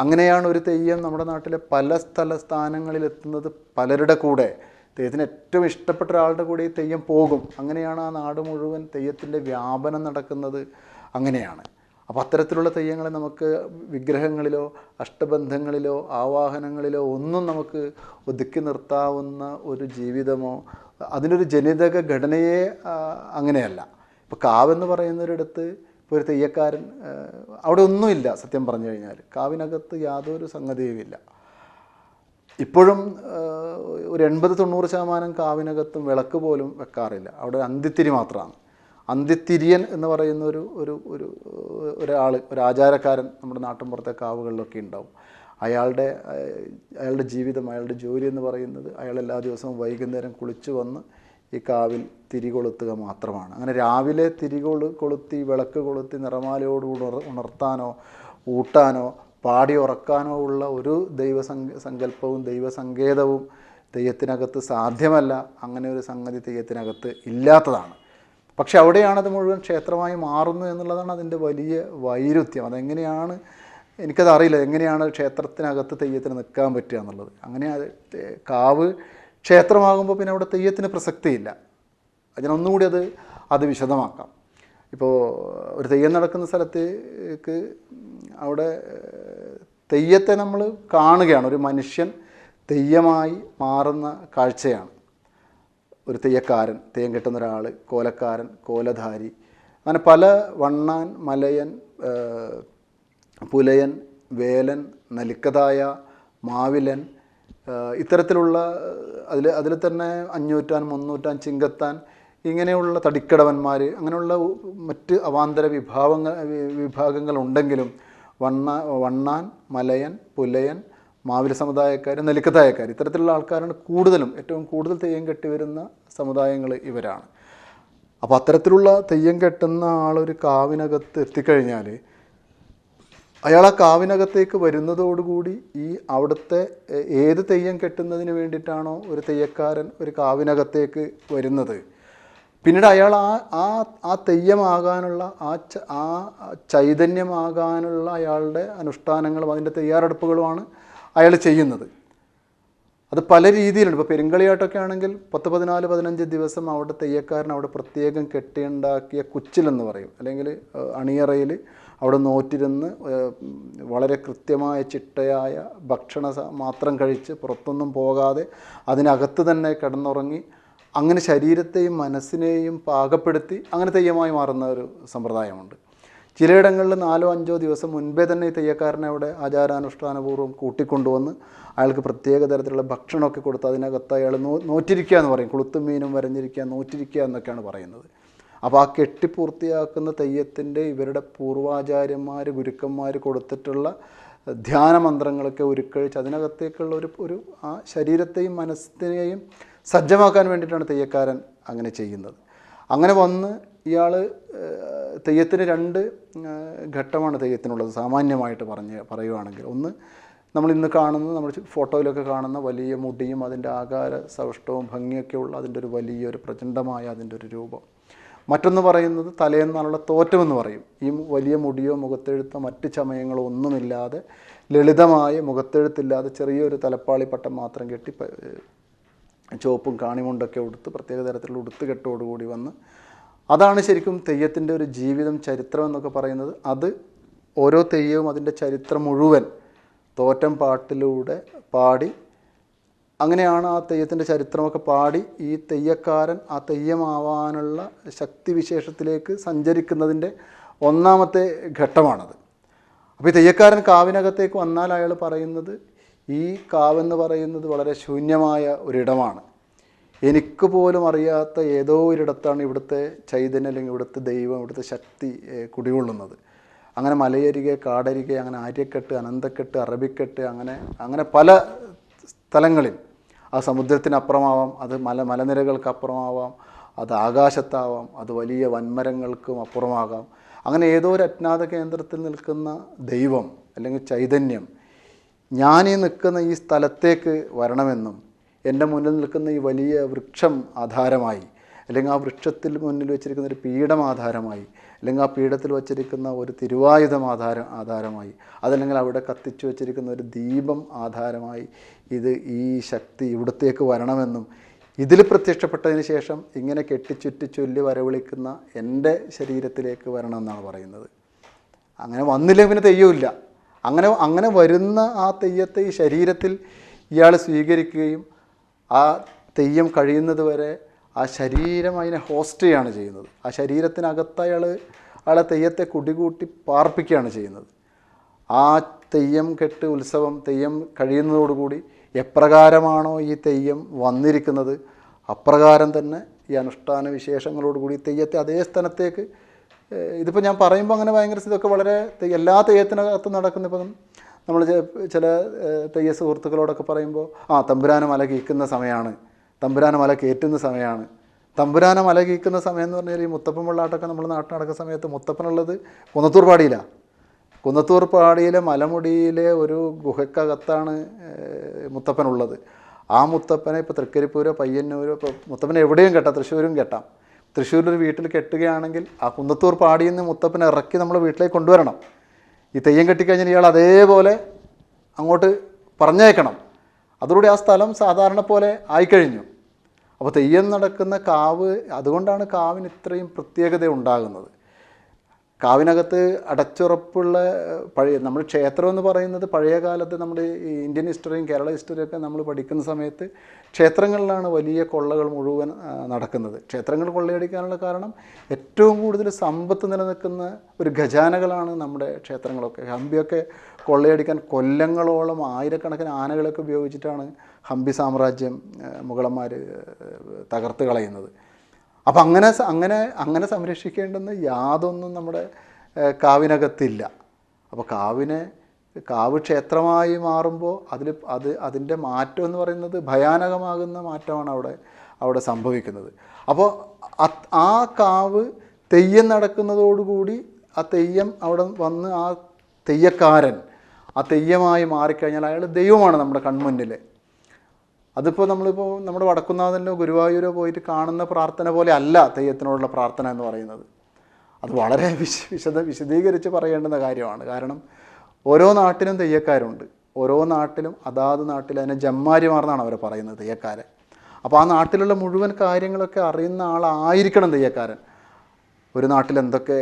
അങ്ങനെയാണ് ഒരു തെയ്യം നമ്മുടെ നാട്ടിലെ പല സ്ഥാനങ്ങളിലെത്തുന്നത്. പലരുടെ കൂടെ തെയ്യത്തിന് ഏറ്റവും ഇഷ്ടപ്പെട്ട ഒരാളുടെ കൂടെ ഈ തെയ്യം പോകും. അങ്ങനെയാണ് ആ നാട് മുഴുവൻ തെയ്യത്തിൻ്റെ വ്യാപനം നടക്കുന്നത്. അങ്ങനെയാണ്. അപ്പോൾ അത്തരത്തിലുള്ള തെയ്യങ്ങളെ നമുക്ക് വിഗ്രഹങ്ങളിലോ അഷ്ടബന്ധങ്ങളിലോ ആവാഹനങ്ങളിലോ ഒന്നും നമുക്ക് ഒതുക്കി നിർത്താവുന്ന ഒരു ജീവിതമോ അതിനൊരു ജനിതക ഘടനയെ അങ്ങനെയല്ല. ഇപ്പോൾ കാവെന്ന് പറയുന്നൊരിടത്ത് ഇപ്പോൾ ഒരു തെയ്യക്കാരൻ അവിടെ ഒന്നുമില്ല. സത്യം പറഞ്ഞു കഴിഞ്ഞാൽ കാവിനകത്ത് യാതൊരു സംഗതിയുമില്ല. ഇപ്പോഴും ഒരു 80-90% കാവിനകത്തും വിളക്ക് പോലും വെക്കാറില്ല. അവിടെ അന്തിത്തിരി മാത്രമാണ്. അന്തിത്തിരിയൻ എന്ന് പറയുന്ന ഒരു ആചാരക്കാരൻ നമ്മുടെ നാട്ടിൻപുറത്തെ കാവുകളിലൊക്കെ ഉണ്ടാവും. അയാളുടെ ജീവിതം, അയാളുടെ ജോലി എന്ന് പറയുന്നത് അയാൾ എല്ലാ ദിവസവും വൈകുന്നേരം കുളിച്ച് വന്ന് ഈ കാവിൽ തിരി കൊളുത്തുക മാത്രമാണ്. അങ്ങനെ രാവിലെ തിരി കൊളുത്തി വിളക്ക് കൊളുത്തി നിറമാലയോടുകൂടി ഉണർത്താനോ ഊട്ടാനോ പാടി ഉറക്കാനോ ഉള്ള ഒരു ദൈവസങ്കല്പവും ദൈവസങ്കേതവും തെയ്യത്തിനകത്ത് സാധ്യമല്ല. അങ്ങനെ ഒരു സംഗതി തെയ്യത്തിനകത്ത് ഇല്ലാത്തതാണ്. പക്ഷെ അവിടെയാണത് മുഴുവൻ ക്ഷേത്രമായി മാറുന്നു എന്നുള്ളതാണ് അതിൻ്റെ വലിയ വൈരുദ്ധ്യം. അതെങ്ങനെയാണ് എനിക്കതറിയില്ല, എങ്ങനെയാണ് ക്ഷേത്രത്തിനകത്ത് തെയ്യത്തിന് നിൽക്കാൻ പറ്റുക എന്നുള്ളത്. അങ്ങനെ കാവ് ക്ഷേത്രമാകുമ്പോൾ പിന്നെ അവിടെ തെയ്യത്തിന് പ്രസക്തിയില്ല. അതിനൊന്നുകൂടി അത് വിശദമാക്കാം. ഇപ്പോൾ ഒരു തെയ്യം നടക്കുന്ന സ്ഥലത്തേക്ക് അവിടെ തെയ്യത്തെ നമ്മൾ കാണുകയാണ്. ഒരു മനുഷ്യൻ തെയ്യമായി മാറുന്ന കാഴ്ചയാണ്. ഒരു തെയ്യക്കാരൻ, തെയ്യം കെട്ടുന്ന ഒരാൾ, കോലക്കാരൻ, കോലധാരി, അങ്ങനെ പല വണ്ണാൻ, മലയൻ, പുലയൻ, വേലൻ, നലിക്കതായ, മാവിലൻ, ഇത്തരത്തിലുള്ള അതിൽ തന്നെ അഞ്ഞൂറ്റാൻ, മുന്നൂറ്റാൻ, ചിങ്കത്താൻ, ഇങ്ങനെയുള്ള തടിക്കടവന്മാർ, അങ്ങനെയുള്ള മറ്റ് അവാന്തര വിഭാഗങ്ങളുണ്ടെങ്കിലും വണ്ണാൻ, മലയൻ, പുലയൻ, മാവില സമുദായക്കാർ, നെല്ലിക്കത്തായക്കാർ, ഇത്തരത്തിലുള്ള ആൾക്കാരാണ് ഏറ്റവും കൂടുതൽ തെയ്യം കെട്ടി വരുന്ന സമുദായങ്ങൾ ഇവരാണ്. അപ്പോൾ അത്തരത്തിലുള്ള തെയ്യം കെട്ടുന്ന ആളൊരു കാവിനകത്ത് എത്തിക്കഴിഞ്ഞാൽ അയാൾ ആ കാവിനകത്തേക്ക് വരുന്നതോടുകൂടി ഈ അവിടുത്തെ ഏത് തെയ്യം കെട്ടുന്നതിന് വേണ്ടിയിട്ടാണോ ഒരു തെയ്യക്കാരൻ ഒരു കാവിനകത്തേക്ക് വരുന്നത്, പിന്നീട് അയാൾ ആ തെയ്യമാകാനുള്ള ആ ചൈതന്യമാകാനുള്ള അയാളുടെ അനുഷ്ഠാനങ്ങളും അതിൻ്റെ തയ്യാറെടുപ്പുകളുമാണ് അയാൾ ചെയ്യുന്നത്. അത് പല രീതിയിലുണ്ട്. ഇപ്പോൾ പെരുങ്കളിയാട്ടമൊക്കെ ആണെങ്കിൽ 10-14-15 ദിവസം അവിടെ തെയ്യക്കാരൻ അവിടെ പ്രത്യേകം കെട്ടിയുണ്ടാക്കിയ കുച്ചിലെന്ന് പറയും, അല്ലെങ്കിൽ അണിയറയിൽ അവിടെ നോറ്റിരുന്ന് വളരെ കൃത്യമായ ചിട്ടയായ ഭക്ഷണ മാത്രം കഴിച്ച് പുറത്തൊന്നും പോകാതെ അതിനകത്ത് തന്നെ കിടന്നുറങ്ങി അങ്ങനെ ശരീരത്തെയും മനസ്സിനെയും പാകപ്പെടുത്തി അങ്ങനെ തെയ്യമായി മാറുന്ന ഒരു സമ്പ്രദായമുണ്ട്. ചിലയിടങ്ങളിൽ 4-5 ദിവസം മുൻപേ തന്നെ ഈ തെയ്യക്കാരനെ അവിടെ ആചാരാനുഷ്ഠാനപൂർവ്വം കൂട്ടിക്കൊണ്ടുവന്ന് അയാൾക്ക് പ്രത്യേക തരത്തിലുള്ള ഭക്ഷണമൊക്കെ കൊടുത്ത് അതിനകത്ത് അയാൾ നോറ്റിരിക്കുക എന്ന് പറയും. കുളുത്തും മീനും വരഞ്ഞിരിക്കുക, നോറ്റിരിക്കുക എന്നൊക്കെയാണ് പറയുന്നത്. അപ്പോൾ ആ കെട്ടിപ്പൂർത്തിയാക്കുന്ന തെയ്യത്തിൻ്റെ ഇവരുടെ പൂർവാചാര്യന്മാർ ഗുരുക്കന്മാർ കൊടുത്തിട്ടുള്ള ധ്യാനമന്ത്രങ്ങളൊക്കെ ഉരുക്കഴിച്ച് അതിനകത്തേക്കുള്ള ഒരു ആ ശരീരത്തെയും മനസ്സിനെയും സജ്ജമാക്കാൻ വേണ്ടിയിട്ടാണ് തെയ്യക്കാരൻ അങ്ങനെ ചെയ്യുന്നത്. അങ്ങനെ വന്ന് ഇയാൾ തെയ്യത്തിന് 2 ഘട്ടമാണ് തെയ്യത്തിനുള്ളത് സാമാന്യമായിട്ട് പറയുകയാണെങ്കിൽ. ഒന്ന്, നമ്മൾ ഇന്ന് കാണുന്ന നമ്മൾ ഫോട്ടോയിലൊക്കെ കാണുന്ന വലിയ മുടിയും അതിൻ്റെ ആകാര സൗഷ്ഠവും ഭംഗിയൊക്കെയുള്ള അതിൻ്റെ ഒരു വലിയൊരു പ്രചണ്ഡമായ അതിൻ്റെ ഒരു രൂപം. മറ്റൊന്ന് പറയുന്നത് തലേന്നാളുള്ള തോറ്റമെന്ന് പറയും. ഈ വലിയ മുടിയോ മുഖത്തെഴുത്തോ മറ്റ് ചമയങ്ങളോ ഒന്നുമില്ലാതെ ലളിതമായ മുഖത്തെഴുത്തില്ലാതെ ചെറിയൊരു തലപ്പാളി പട്ടം മാത്രം കെട്ടി ചുവപ്പും കാണിമുണ്ടൊക്കെ ഉടുത്ത് പ്രത്യേക തരത്തിലുള്ള ഉടുത്തുകെട്ടോടുകൂടി വന്ന്, അതാണ് ശരിക്കും തെയ്യത്തിൻ്റെ ഒരു ജീവിതം ചരിത്രം എന്നൊക്കെ പറയുന്നത്. അത് ഓരോ തെയ്യവും അതിൻ്റെ ചരിത്രം മുഴുവൻ തോറ്റം പാട്ടിലൂടെ പാടി, അങ്ങനെയാണ് ആ തെയ്യത്തിൻ്റെ ചരിത്രമൊക്കെ പാടി ഈ തെയ്യക്കാരൻ ആ തെയ്യമാവാനുള്ള ശക്തിവിശേഷത്തിലേക്ക് സഞ്ചരിക്കുന്നതിൻ്റെ ഒന്നാമത്തെ ഘട്ടമാണത്. അപ്പോൾ ഈ തെയ്യക്കാരൻ കാവിനകത്തേക്ക് വന്നാൽ അയാൾ പറയുന്നത് ഈ കാവെന്ന് പറയുന്നത് വളരെ ശൂന്യമായ ഒരിടമാണ്, എനിക്ക് പോലും അറിയാത്ത ഏതോ ഒരിടത്താണ് ഇവിടുത്തെ ചൈതന്യം അല്ലെങ്കിൽ ഇവിടുത്തെ ദൈവം ഇവിടുത്തെ ശക്തി കുടികൊള്ളുന്നത്. അങ്ങനെ മലയരികെ കാടരികെ അങ്ങനെ ആര്യക്കെട്ട് അനന്തക്കെട്ട് അറബിക്കെട്ട് അങ്ങനെ പല സ്ഥലങ്ങളിൽ ആ സമുദ്രത്തിനപ്പുറമാവാം, അത് മലനിരകൾക്കപ്പുറമാവാം, അത് ആകാശത്താവാം, അത് വലിയ വൻമരങ്ങൾക്കും അപ്പുറമാകാം. അങ്ങനെ ഏതോ ഒരു അജ്ഞാത കേന്ദ്രത്തിൽ നിൽക്കുന്ന ദൈവം അല്ലെങ്കിൽ ചൈതന്യം ഞാനീ നിൽക്കുന്ന ഈ സ്ഥലത്തേക്ക് വരണമെന്നും എൻ്റെ മുന്നിൽ നിൽക്കുന്ന ഈ വലിയ വൃക്ഷം ആധാരമായി, അല്ലെങ്കിൽ ആ വൃക്ഷത്തിൽ മുന്നിൽ വെച്ചിരിക്കുന്ന ഒരു പീഠം ആധാരമായി, അല്ലെങ്കിൽ ആ പീഠത്തിൽ വച്ചിരിക്കുന്ന ഒരു തിരുവായുധം ആധാരമായി, അതല്ലെങ്കിൽ അവിടെ കത്തിച്ചു വച്ചിരിക്കുന്ന ഒരു ദീപം ആധാരമായി ഈ ശക്തി ഇവിടത്തേക്ക് വരണമെന്നും ഇതിൽ പ്രത്യക്ഷപ്പെട്ടതിന് ശേഷം ഇങ്ങനെ കെട്ടിച്ചുറ്റി ചൊല്ലി വരവിളിക്കുന്ന എൻ്റെ ശരീരത്തിലേക്ക് വരണമെന്നാണ് പറയുന്നത്. അങ്ങനെ വന്നില്ലെങ്കിൽ പിന്നെ തെയ്യമില്ല. അങ്ങനെ വരുന്ന ആ തെയ്യത്തെ ഈ ശരീരത്തിൽ ഇയാൾ സ്വീകരിക്കുകയും ആ തെയ്യം കഴിയുന്നത് വരെ ആ ശരീരം അതിനെ ഹോസ്റ്റ് ചെയ്യുകയാണ് ചെയ്യുന്നത്. ആ ശരീരത്തിനകത്ത് അയാളെ തെയ്യത്തെ കുടികൂട്ടി പാർപ്പിക്കുകയാണ് ചെയ്യുന്നത്. ആ തെയ്യം കെട്ട് ഉത്സവം തെയ്യം കഴിയുന്നതോടുകൂടി എപ്രകാരമാണോ ഈ തെയ്യം വന്നിരിക്കുന്നത് അപ്രകാരം തന്നെ ഈ അനുഷ്ഠാന വിശേഷങ്ങളോടുകൂടി തെയ്യത്തെ അതേ സ്ഥലത്തേക്ക്, ഇതിപ്പോൾ ഞാൻ പറയുമ്പോൾ അങ്ങനെ ഭയങ്കര ഇതൊക്കെ വളരെ എല്ലാ തെയ്യത്തിനകത്തും നടക്കുന്ന, ഇപ്പം നമ്മൾ ചില തെയ്യ സുഹൃത്തുക്കളോടൊക്കെ പറയുമ്പോൾ തമ്പുരാന മല കീക്കുന്ന സമയമാണ്, തമ്പുരാന മല കയറ്റുന്ന സമയമാണ്. തമ്പുരാന മല കീക്കുന്ന സമയം എന്ന് പറഞ്ഞാൽ ഈ മുത്തപ്പൻ വെള്ളാട്ടമൊക്കെ നമ്മൾ നാട്ടിൽ നടക്കുന്ന സമയത്ത് മുത്തപ്പനുള്ളത് കുന്നത്തൂർ പാടിയിലാണ്. കുന്നത്തൂർ പാടിയിലെ മലമുടിയിലെ ഒരു ഗുഹയ്ക്കകത്താണ് മുത്തപ്പനുള്ളത്. ആ മുത്തപ്പനെ ഇപ്പോൾ തൃക്കരിപ്പൂരോ പയ്യന്നൂരോ ഇപ്പോൾ മുത്തപ്പനെ എവിടെയും കെട്ടാം, തൃശ്ശൂരും കെട്ടാം. തൃശ്ശൂരിലൊരു വീട്ടിൽ കെട്ടുകയാണെങ്കിൽ ആ കുന്നത്തൂർ പാടിയിൽ നിന്ന് മുത്തപ്പനെ ഇറക്കി നമ്മൾ വീട്ടിലേക്ക് കൊണ്ടുവരണം. ഈ തെയ്യം കെട്ടിക്കഴിഞ്ഞാൽ ഇയാൾ അതേപോലെ അങ്ങോട്ട് പറഞ്ഞേക്കണം. അതോടുകൂടി ആ സ്ഥലം സാധാരണ പോലെ ആയിക്കഴിഞ്ഞു. അപ്പോൾ തെയ്യം നടക്കുന്ന കാവ്, അതുകൊണ്ടാണ് കാവിന് ഇത്രയും പ്രത്യേകത ഉണ്ടാകുന്നത്. കാവിനകത്ത് അടച്ചുറപ്പുള്ള നമ്മൾ ക്ഷേത്രം എന്ന് പറയുന്നത് പഴയ കാലത്ത് നമ്മുടെ ഈ ഇന്ത്യൻ ഹിസ്റ്ററിയും കേരള ഹിസ്റ്ററിയൊക്കെ നമ്മൾ പഠിക്കുന്ന സമയത്ത് ക്ഷേത്രങ്ങളിലാണ് വലിയ കൊള്ളകൾ മുഴുവൻ നടക്കുന്നത്. ക്ഷേത്രങ്ങൾ കൊള്ളയടിക്കാനുള്ള കാരണം ഏറ്റവും കൂടുതൽ സമ്പത്ത് നിലനിൽക്കുന്ന ഒരു ഖജാനകളാണ് നമ്മുടെ ക്ഷേത്രങ്ങളൊക്കെ. ഹംപിയൊക്കെ കൊള്ളയടിക്കാൻ കൊല്ലങ്ങളോളം ആയിരക്കണക്കിന് ആനകളൊക്കെ ഉപയോഗിച്ചിട്ടാണ് ഹംപി സാമ്രാജ്യം മുഗളന്മാർ തകർത്ത് കളയുന്നത്. അപ്പം അങ്ങനെ സംരക്ഷിക്കേണ്ടുന്ന യാതൊന്നും നമ്മുടെ കാവിനകത്തില്ല. അപ്പോൾ കാവ് ക്ഷേത്രമായി മാറുമ്പോൾ അതിൻ്റെ മാറ്റം എന്ന് പറയുന്നത് ഭയാനകമാകുന്ന മാറ്റമാണ് അവിടെ സംഭവിക്കുന്നത്. അപ്പോൾ ആ കാവ് തെയ്യം നടക്കുന്നതോടുകൂടി ആ തെയ്യം അവിടെ വന്ന് ആ തെയ്യക്കാരൻ ആ തെയ്യമായി മാറിക്കഴിഞ്ഞാൽ അയാൾ ദൈവമാണ് നമ്മുടെ കൺമുന്നിൽ. അതിപ്പോൾ നമ്മുടെ വടക്കുന്നാഥനിലോ ഗുരുവായൂരോ പോയിട്ട് കാണുന്ന പ്രാർത്ഥന പോലെ അല്ല തെയ്യത്തിനോടുള്ള പ്രാർത്ഥന എന്ന് പറയുന്നത്. അത് വളരെ വിശദീകരിച്ച് പറയേണ്ടുന്ന കാര്യമാണ്. കാരണം ഓരോ നാട്ടിലും തെയ്യക്കാരുണ്ട്. ഓരോ നാട്ടിലും അതാത് നാട്ടിൽ അതിനെ ജമ്മാരിമാർന്നാണ് അവർ പറയുന്നത് തെയ്യക്കാരെ. അപ്പോൾ ആ നാട്ടിലുള്ള മുഴുവൻ കാര്യങ്ങളൊക്കെ അറിയുന്ന ആളായിരിക്കണം തെയ്യക്കാരൻ. ഒരു നാട്ടിൽ എന്തൊക്കെ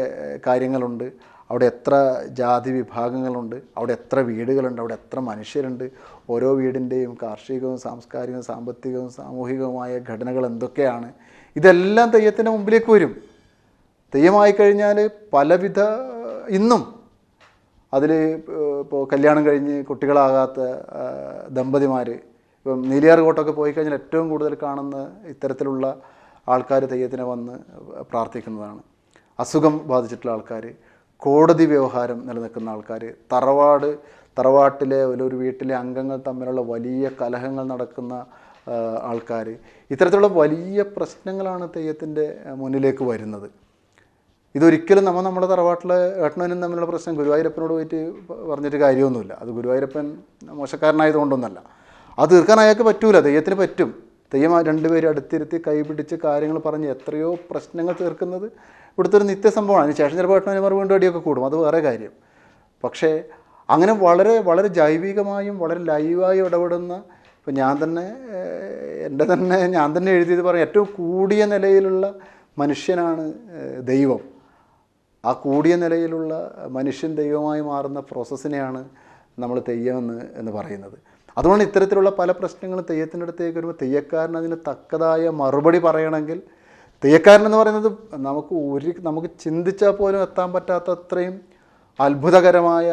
കാര്യങ്ങളുണ്ട്, അവിടെ എത്ര ജാതി വിഭാഗങ്ങളുണ്ട്, അവിടെ എത്ര വീടുകളുണ്ട്, അവിടെ എത്ര മനുഷ്യരുണ്ട്, ഓരോ വീടിൻ്റെയും കാർഷികവും സാംസ്കാരികവും സാമ്പത്തികവും സാമൂഹികവുമായ ഘടനകൾ എന്തൊക്കെയാണ്, ഇതെല്ലാം തെയ്യത്തിൻ്റെ മുമ്പിലേക്ക് വരും. തെയ്യമായി കഴിഞ്ഞാൽ പലവിധ ഇന്നും അതിൽ ഇപ്പോൾ കല്യാണം കഴിഞ്ഞ് കുട്ടികളാകാത്ത ദമ്പതിമാർ, ഇപ്പം നീലിയാർകോട്ടൊക്കെ പോയി കഴിഞ്ഞാൽ ഏറ്റവും കൂടുതൽ കാണുന്ന ഇത്തരത്തിലുള്ള ആൾക്കാർ തെയ്യത്തിനെ വന്ന് പ്രാർത്ഥിക്കുന്നതാണ്. അസുഖം ബാധിച്ചിട്ടുള്ള ആൾക്കാർ, കോടതി വ്യവഹാരം നിലനിൽക്കുന്ന ആൾക്കാർ, തറവാട്ടിലെ ഒരു വീട്ടിലെ അംഗങ്ങൾ തമ്മിലുള്ള വലിയ കലഹങ്ങൾ നടക്കുന്ന ആൾക്കാർ, ഇത്തരത്തിലുള്ള വലിയ പ്രശ്നങ്ങളാണ് തെയ്യത്തിൻ്റെ മുന്നിലേക്ക് വരുന്നത്. ഇതൊരിക്കലും നമ്മുടെ തറവാട്ടിലെ ഏട്ടനും തമ്മിലുള്ള പ്രശ്നം ഗുരുവായൂരപ്പനോട് പോയിട്ട് പറഞ്ഞിട്ട് കാര്യമൊന്നുമില്ല. അത് ഗുരുവായൂരപ്പൻ മോശക്കാരനായതുകൊണ്ടൊന്നല്ല, അത് തീർക്കാൻ അയാൾക്ക് പറ്റൂല. തെയ്യത്തിന് പറ്റും. തെയ്യം രണ്ടുപേരും അടുത്തിരുത്തി കൈപിടിച്ച് കാര്യങ്ങൾ പറഞ്ഞ് എത്രയോ പ്രശ്നങ്ങൾ തീർക്കുന്നത് ഇവിടുത്തെ ഒരു നിത്യസംഭവമാണ്. അതിന് ശേഷം ചിലപ്പോൾ ഏട്ടന്മാർ വീണ്ടും അടിയൊക്കെ കൂടും, അത് വേറെ കാര്യം. പക്ഷേ അങ്ങനെ വളരെ വളരെ ജൈവികമായും വളരെ ലൈവായും ഇടപെടുന്ന, ഇപ്പം ഞാൻ തന്നെ എഴുതിയത് പറയാം, ഏറ്റവും കൂടിയ നിലയിലുള്ള മനുഷ്യനാണ് ദൈവം. ആ കൂടിയ നിലയിലുള്ള മനുഷ്യൻ ദൈവമായി മാറുന്ന പ്രോസസ്സിനെയാണ് നമ്മൾ തെയ്യം എന്ന് പറയുന്നത്. അതുകൊണ്ട് ഇത്തരത്തിലുള്ള പല പ്രശ്നങ്ങളും തെയ്യത്തിൻ്റെ അടുത്തേക്ക് വരുമ്പോൾ തെയ്യക്കാരൻ അതിന് തക്കതായ മറുപടി പറയണമെങ്കിൽ, തെയ്യക്കാരൻ എന്ന് പറയുന്നത് നമുക്ക് ചിന്തിച്ചാൽ പോലും എത്താൻ പറ്റാത്ത അത്രയും അത്ഭുതകരമായ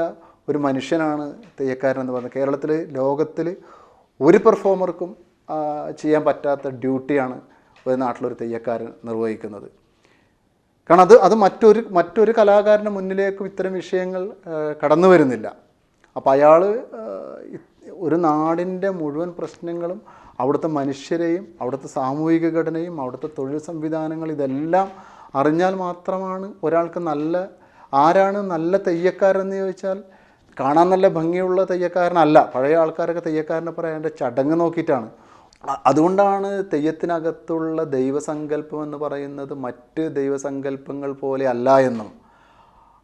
ഒരു മനുഷ്യനാണ് തെയ്യക്കാരൻ എന്ന് പറയുന്നത്. കേരളത്തിൽ, ലോകത്തിൽ ഒരു പെർഫോമർക്കും ചെയ്യാൻ പറ്റാത്ത ഡ്യൂട്ടിയാണ് ഒരു നാട്ടിലൊരു തെയ്യക്കാരൻ നിർവഹിക്കുന്നത്. കാരണം അത് മറ്റൊരു കലാകാരൻ്റെ മുന്നിലേക്കും ഇത്തരം വിഷയങ്ങൾ കടന്നു വരുന്നില്ല. അപ്പോൾ അയാൾ ഒരു നാടിൻ്റെ മുഴുവൻ പ്രശ്നങ്ങളും, അവിടുത്തെ മനുഷ്യരെയും അവിടുത്തെ സാമൂഹിക ഘടനയും അവിടുത്തെ തൊഴിൽ സംവിധാനങ്ങൾ ഇതെല്ലാം അറിഞ്ഞാൽ മാത്രമാണ് ഒരാൾക്ക് ആരാണ് നല്ല തെയ്യക്കാരെന്ന് ചോദിച്ചാൽ കാണാൻ നല്ല ഭംഗിയുള്ള തെയ്യക്കാരനല്ല. പഴയ ആൾക്കാരൊക്കെ തെയ്യക്കാരനെ പറയാൻ അതിൻ്റെ ചടങ്ങ് നോക്കിയിട്ടാണ്. അതുകൊണ്ടാണ് തെയ്യത്തിനകത്തുള്ള ദൈവസങ്കല്പം എന്ന് പറയുന്നത് മറ്റ് ദൈവസങ്കല്പങ്ങൾ പോലെ അല്ല എന്നും,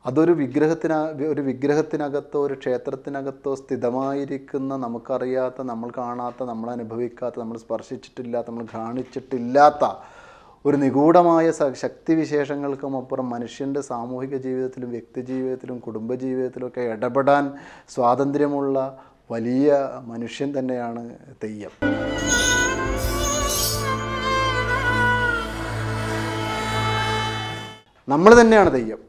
അതൊരു വിഗ്രഹത്തിനകത്തോ ഒരു ക്ഷേത്രത്തിനകത്തോ സ്ഥിതമായിരിക്കുന്ന, നമുക്കറിയാത്ത, നമ്മൾ കാണാത്ത, നമ്മൾ അനുഭവിക്കാത്ത, നമ്മൾ സ്പർശിച്ചിട്ടില്ലാത്ത, നമ്മൾ കാണിച്ചിട്ടില്ലാത്ത ഒരു നിഗൂഢമായ ശക്തിവിശേഷങ്ങൾക്കും അപ്പുറം മനുഷ്യൻ്റെ സാമൂഹിക ജീവിതത്തിലും വ്യക്തി ജീവിതത്തിലും കുടുംബജീവിതത്തിലുമൊക്കെ ഇടപെടാൻ സ്വാതന്ത്ര്യമുള്ള വലിയ മനുഷ്യൻ തന്നെയാണ് തെയ്യം. നമ്മൾ തന്നെയാണ് തെയ്യം.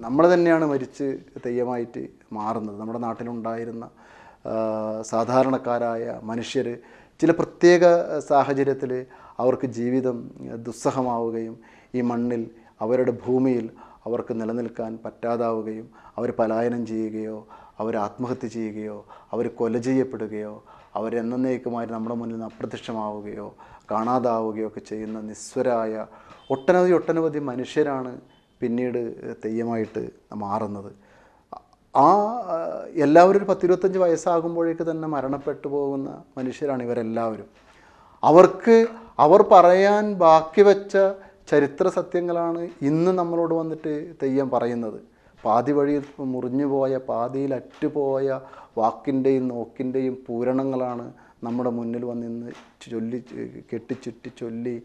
നമ്മൾ തന്നെയാണ് മരിച്ച് തെയ്യമായിട്ട് മാറുന്നത്. നമ്മുടെ നാട്ടിലുണ്ടായിരുന്ന സാധാരണക്കാരായ മനുഷ്യർ ചില പ്രത്യേക സാഹചര്യത്തിൽ അവർക്ക് ജീവിതം ദുസ്സഹമാവുകയും ഈ മണ്ണിൽ, അവരുടെ ഭൂമിയിൽ അവർക്ക് നിലനിൽക്കാൻ പറ്റാതാവുകയും അവർ പലായനം ചെയ്യുകയോ അവർ ആത്മഹത്യ ചെയ്യുകയോ അവർ കൊല ചെയ്യപ്പെടുകയോ അവരെന്നേക്കുമായി നമ്മുടെ മുന്നിൽ നിന്ന് അപ്രത്യക്ഷമാവുകയോ കാണാതാവുകയോ ഒക്കെ ചെയ്യുന്ന നിസ്വരായ ഒട്ടനവധി മനുഷ്യരാണ് പിന്നീട് തെയ്യമായിട്ട് മാറുന്നത്. എല്ലാവരും ഒരു 10-25 വയസ്സാകുമ്പോഴേക്ക് തന്നെ മരണപ്പെട്ടു പോകുന്ന മനുഷ്യരാണ് ഇവരെല്ലാവരും. അവർ പറയാൻ ബാക്കി വെച്ച ചരിത്ര സത്യങ്ങളാണ് ഇന്ന് നമ്മളോട് വന്നിട്ട് തെയ്യം പറയുന്നത്. പാതി വഴി മുറിഞ്ഞുപോയ, പാതിയിൽ അറ്റുപോയ വാക്കിൻ്റെയും നോക്കിൻ്റെയും പൂരണങ്ങളാണ് നമ്മുടെ മുന്നിൽ വന്നിന്ന് കെട്ടിച്ചുറ്റി ചൊല്ലി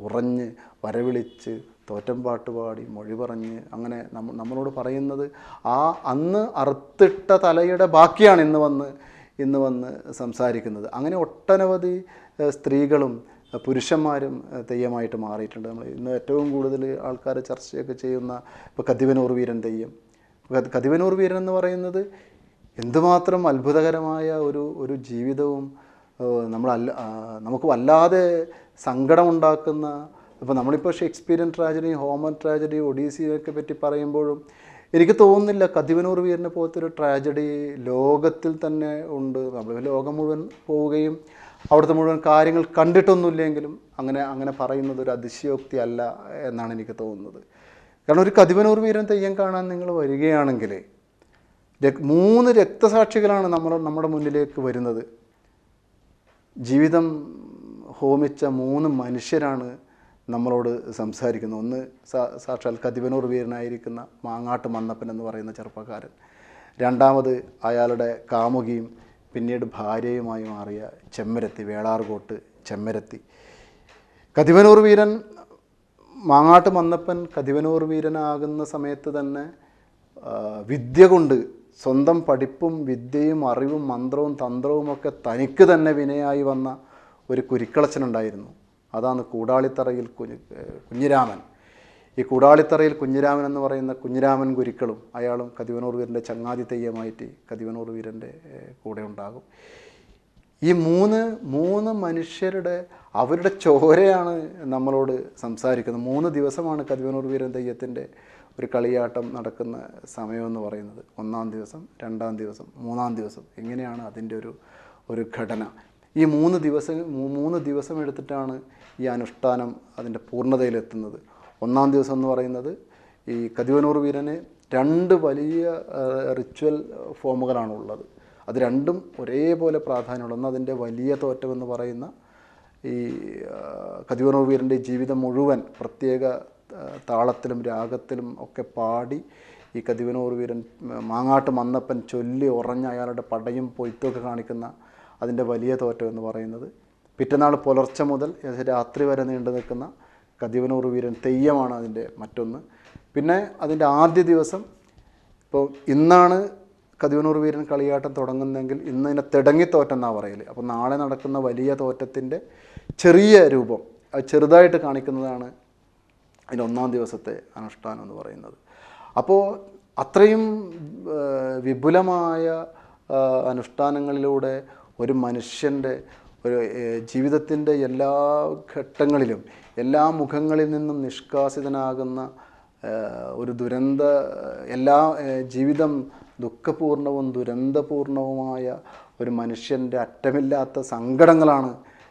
ഉറഞ്ഞ് വരവിളിച്ച് തോറ്റംപാട്ട് പാടി മൊഴി പറഞ്ഞ് അങ്ങനെ നമ്മളോട് പറയുന്നത് അന്ന് അറുത്തിട്ട തലയുടെ ബാക്കിയാണ് ഇന്ന് വന്ന് സംസാരിക്കുന്നത്. അങ്ങനെ ഒട്ടനവധി സ്ത്രീകളും പുരുഷന്മാരും തെയ്യമായിട്ട് മാറിയിട്ടുണ്ട്. നമ്മൾ ഇന്ന് ഏറ്റവും കൂടുതൽ ആൾക്കാർ ചർച്ചയൊക്കെ ചെയ്യുന്ന ഇപ്പോൾ കതിവനൂർ വീരൻ തെയ്യം. കതിവനൂർ വീരൻ എന്ന് പറയുന്നത് എന്തുമാത്രം അത്ഭുതകരമായ ഒരു ജീവിതവും നമുക്ക് വല്ലാതെ സങ്കടമുണ്ടാക്കുന്ന, ഇപ്പോൾ നമ്മളിപ്പോൾ ഷേക്സ്പിയൻ ട്രാജഡി, ഹോമർ ട്രാജഡി, ഒഡീസിയൊക്കെ പറ്റി പറയുമ്പോഴും എനിക്ക് തോന്നുന്നില്ല കതിവനൂർ വീരനെ പോലത്തെ ഒരു ട്രാജഡി ലോകത്തിൽ തന്നെ ഉണ്ട്. നമ്മൾ ലോകം മുഴുവൻ പോവുകയും അവിടുത്തെ മുഴുവൻ കാര്യങ്ങൾ കണ്ടിട്ടൊന്നുമില്ലെങ്കിലും അങ്ങനെ പറയുന്നത് ഒരു അതിശയോക്തി അല്ല എന്നാണ് എനിക്ക് തോന്നുന്നത്. കാരണം ഒരു കതിവനൂർ വീരൻ തെയ്യം കാണാൻ നിങ്ങൾ വരികയാണെങ്കിൽ 3 രക്തസാക്ഷികളാണ് നമ്മുടെ മുന്നിലേക്ക് വരുന്നത്. ജീവിതം ഹോമിച്ച 3 മനുഷ്യരാണ് നമ്മളോട് സംസാരിക്കുന്നത്. ഒന്ന് സാക്ഷാൽ കതിവനൂർ വീരനായിരിക്കുന്ന മാങ്ങാട്ട് മന്നപ്പൻ എന്ന് പറയുന്ന ചെറുപ്പക്കാരൻ. രണ്ടാമത് അയാളുടെ കാമുകിയും പിന്നീട് ഭാര്യയുമായി മാറിയ ചെമ്മരത്തി, വേളാർകോട്ട് ചെമ്മരത്തി. കതിവനൂർ വീരൻ, മാങ്ങാട്ട് മന്നപ്പൻ കതിവനൂർ വീരനാകുന്ന സമയത്ത് തന്നെ വിദ്യ കൊണ്ട്, സ്വന്തം പഠിപ്പും വിദ്യയും അറിവും മന്ത്രവും തന്ത്രവുമൊക്കെ തനിക്ക് തന്നെ വിനയായി വന്ന ഒരു കുരിക്കളച്ചനുണ്ടായിരുന്നു. അതാണ് കൂടാളിത്തറയിൽ കുഞ്ഞിരാമൻ. ഈ കൂടാളിത്തറയിൽ കുഞ്ഞിരാമൻ എന്ന് പറയുന്ന കുഞ്ഞിരാമൻ കുരിക്കളും അയാളും കതിവനൂർ വീരൻ്റെ ചങ്ങാതി തെയ്യമായിട്ട് കതിവനൂർ വീരൻ്റെ കൂടെ ഉണ്ടാകും. ഈ മൂന്ന് മനുഷ്യരുടെ അവരുടെ ചോരയാണ് നമ്മളോട് സംസാരിക്കുന്നത്. 3 ദിവസമാണ് കതിവനൂർ വീരൻ തെയ്യത്തിൻ്റെ ഒരു കളിയാട്ടം നടക്കുന്ന സമയമെന്ന് പറയുന്നത്. 1-ാം ദിവസം, 2-ാം ദിവസം, 3-ാം ദിവസം, എങ്ങനെയാണ് അതിൻ്റെ ഒരു ഘടന. ഈ 3 ദിവസം എടുത്തിട്ടാണ് ഈ അനുഷ്ഠാനം അതിൻ്റെ പൂർണ്ണതയിലെത്തുന്നത്. 1-ാം ദിവസം എന്ന് പറയുന്നത് ഈ കതിവനൂർ വീരന് 2 വലിയ റിച്വൽ ഫോമുകളാണ് ഉള്ളത്. അത് രണ്ടും ഒരേപോലെ പ്രാധാന്യമുള്ള. ഒന്ന് അതിൻ്റെ വലിയ തോറ്റം എന്ന് പറയുന്ന ഈ കതിവനൂർ വീരൻ്റെ ജീവിതം മുഴുവൻ പ്രത്യേക താളത്തിലും രാഗത്തിലും ഒക്കെ പാടി ഈ കതിവനൂർ വീരൻ മാങ്ങാട്ട് മന്നപ്പൻ ചൊല്ലി ഉറഞ്ഞ അയാളുടെ പടയും പൊയ്ത്തൊക്കെ കാണിക്കുന്ന അതിൻ്റെ വലിയ തോറ്റം എന്ന് പറയുന്നത്. പിറ്റന്നാൾ പുലർച്ചെ മുതൽ രാത്രി വരെ നീണ്ടു നിൽക്കുന്ന കതിവനൂർ വീരൻ തെയ്യമാണ് അതിൻ്റെ മറ്റൊന്ന്. പിന്നെ അതിൻ്റെ ആദ്യ ദിവസം, ഇപ്പോൾ ഇന്നാണ് കതിവനൂർ വീരൻ കളിയാട്ടം തുടങ്ങുന്നതെങ്കിൽ ഇന്ന് ഇതിനെ തിടങ്ങിത്തോറ്റെന്നാണ് പറയൽ. അപ്പോൾ നാളെ നടക്കുന്ന വലിയ തോറ്റത്തിൻ്റെ ചെറിയ രൂപം, അത് ചെറുതായിട്ട് കാണിക്കുന്നതാണ് അതിൻ്റെ 1-ാം ദിവസത്തെ അനുഷ്ഠാനം എന്ന് പറയുന്നത്. അപ്പോൾ അത്രയും വിപുലമായ അനുഷ്ഠാനങ്ങളിലൂടെ ഒരു മനുഷ്യൻ്റെ ഒരു ജീവിതത്തിൻ്റെ എല്ലാ ഘട്ടങ്ങളിലും എല്ലാ മുഖങ്ങളിൽ നിന്നും നിഷ്കാസിതനാകുന്ന ഒരു എല്ലാ ജീവിതം ദുഃഖപൂർണവും ദുരന്തപൂർണവുമായ ഒരു മനുഷ്യൻ്റെ അറ്റമില്ലാത്ത സങ്കടങ്ങളാണ്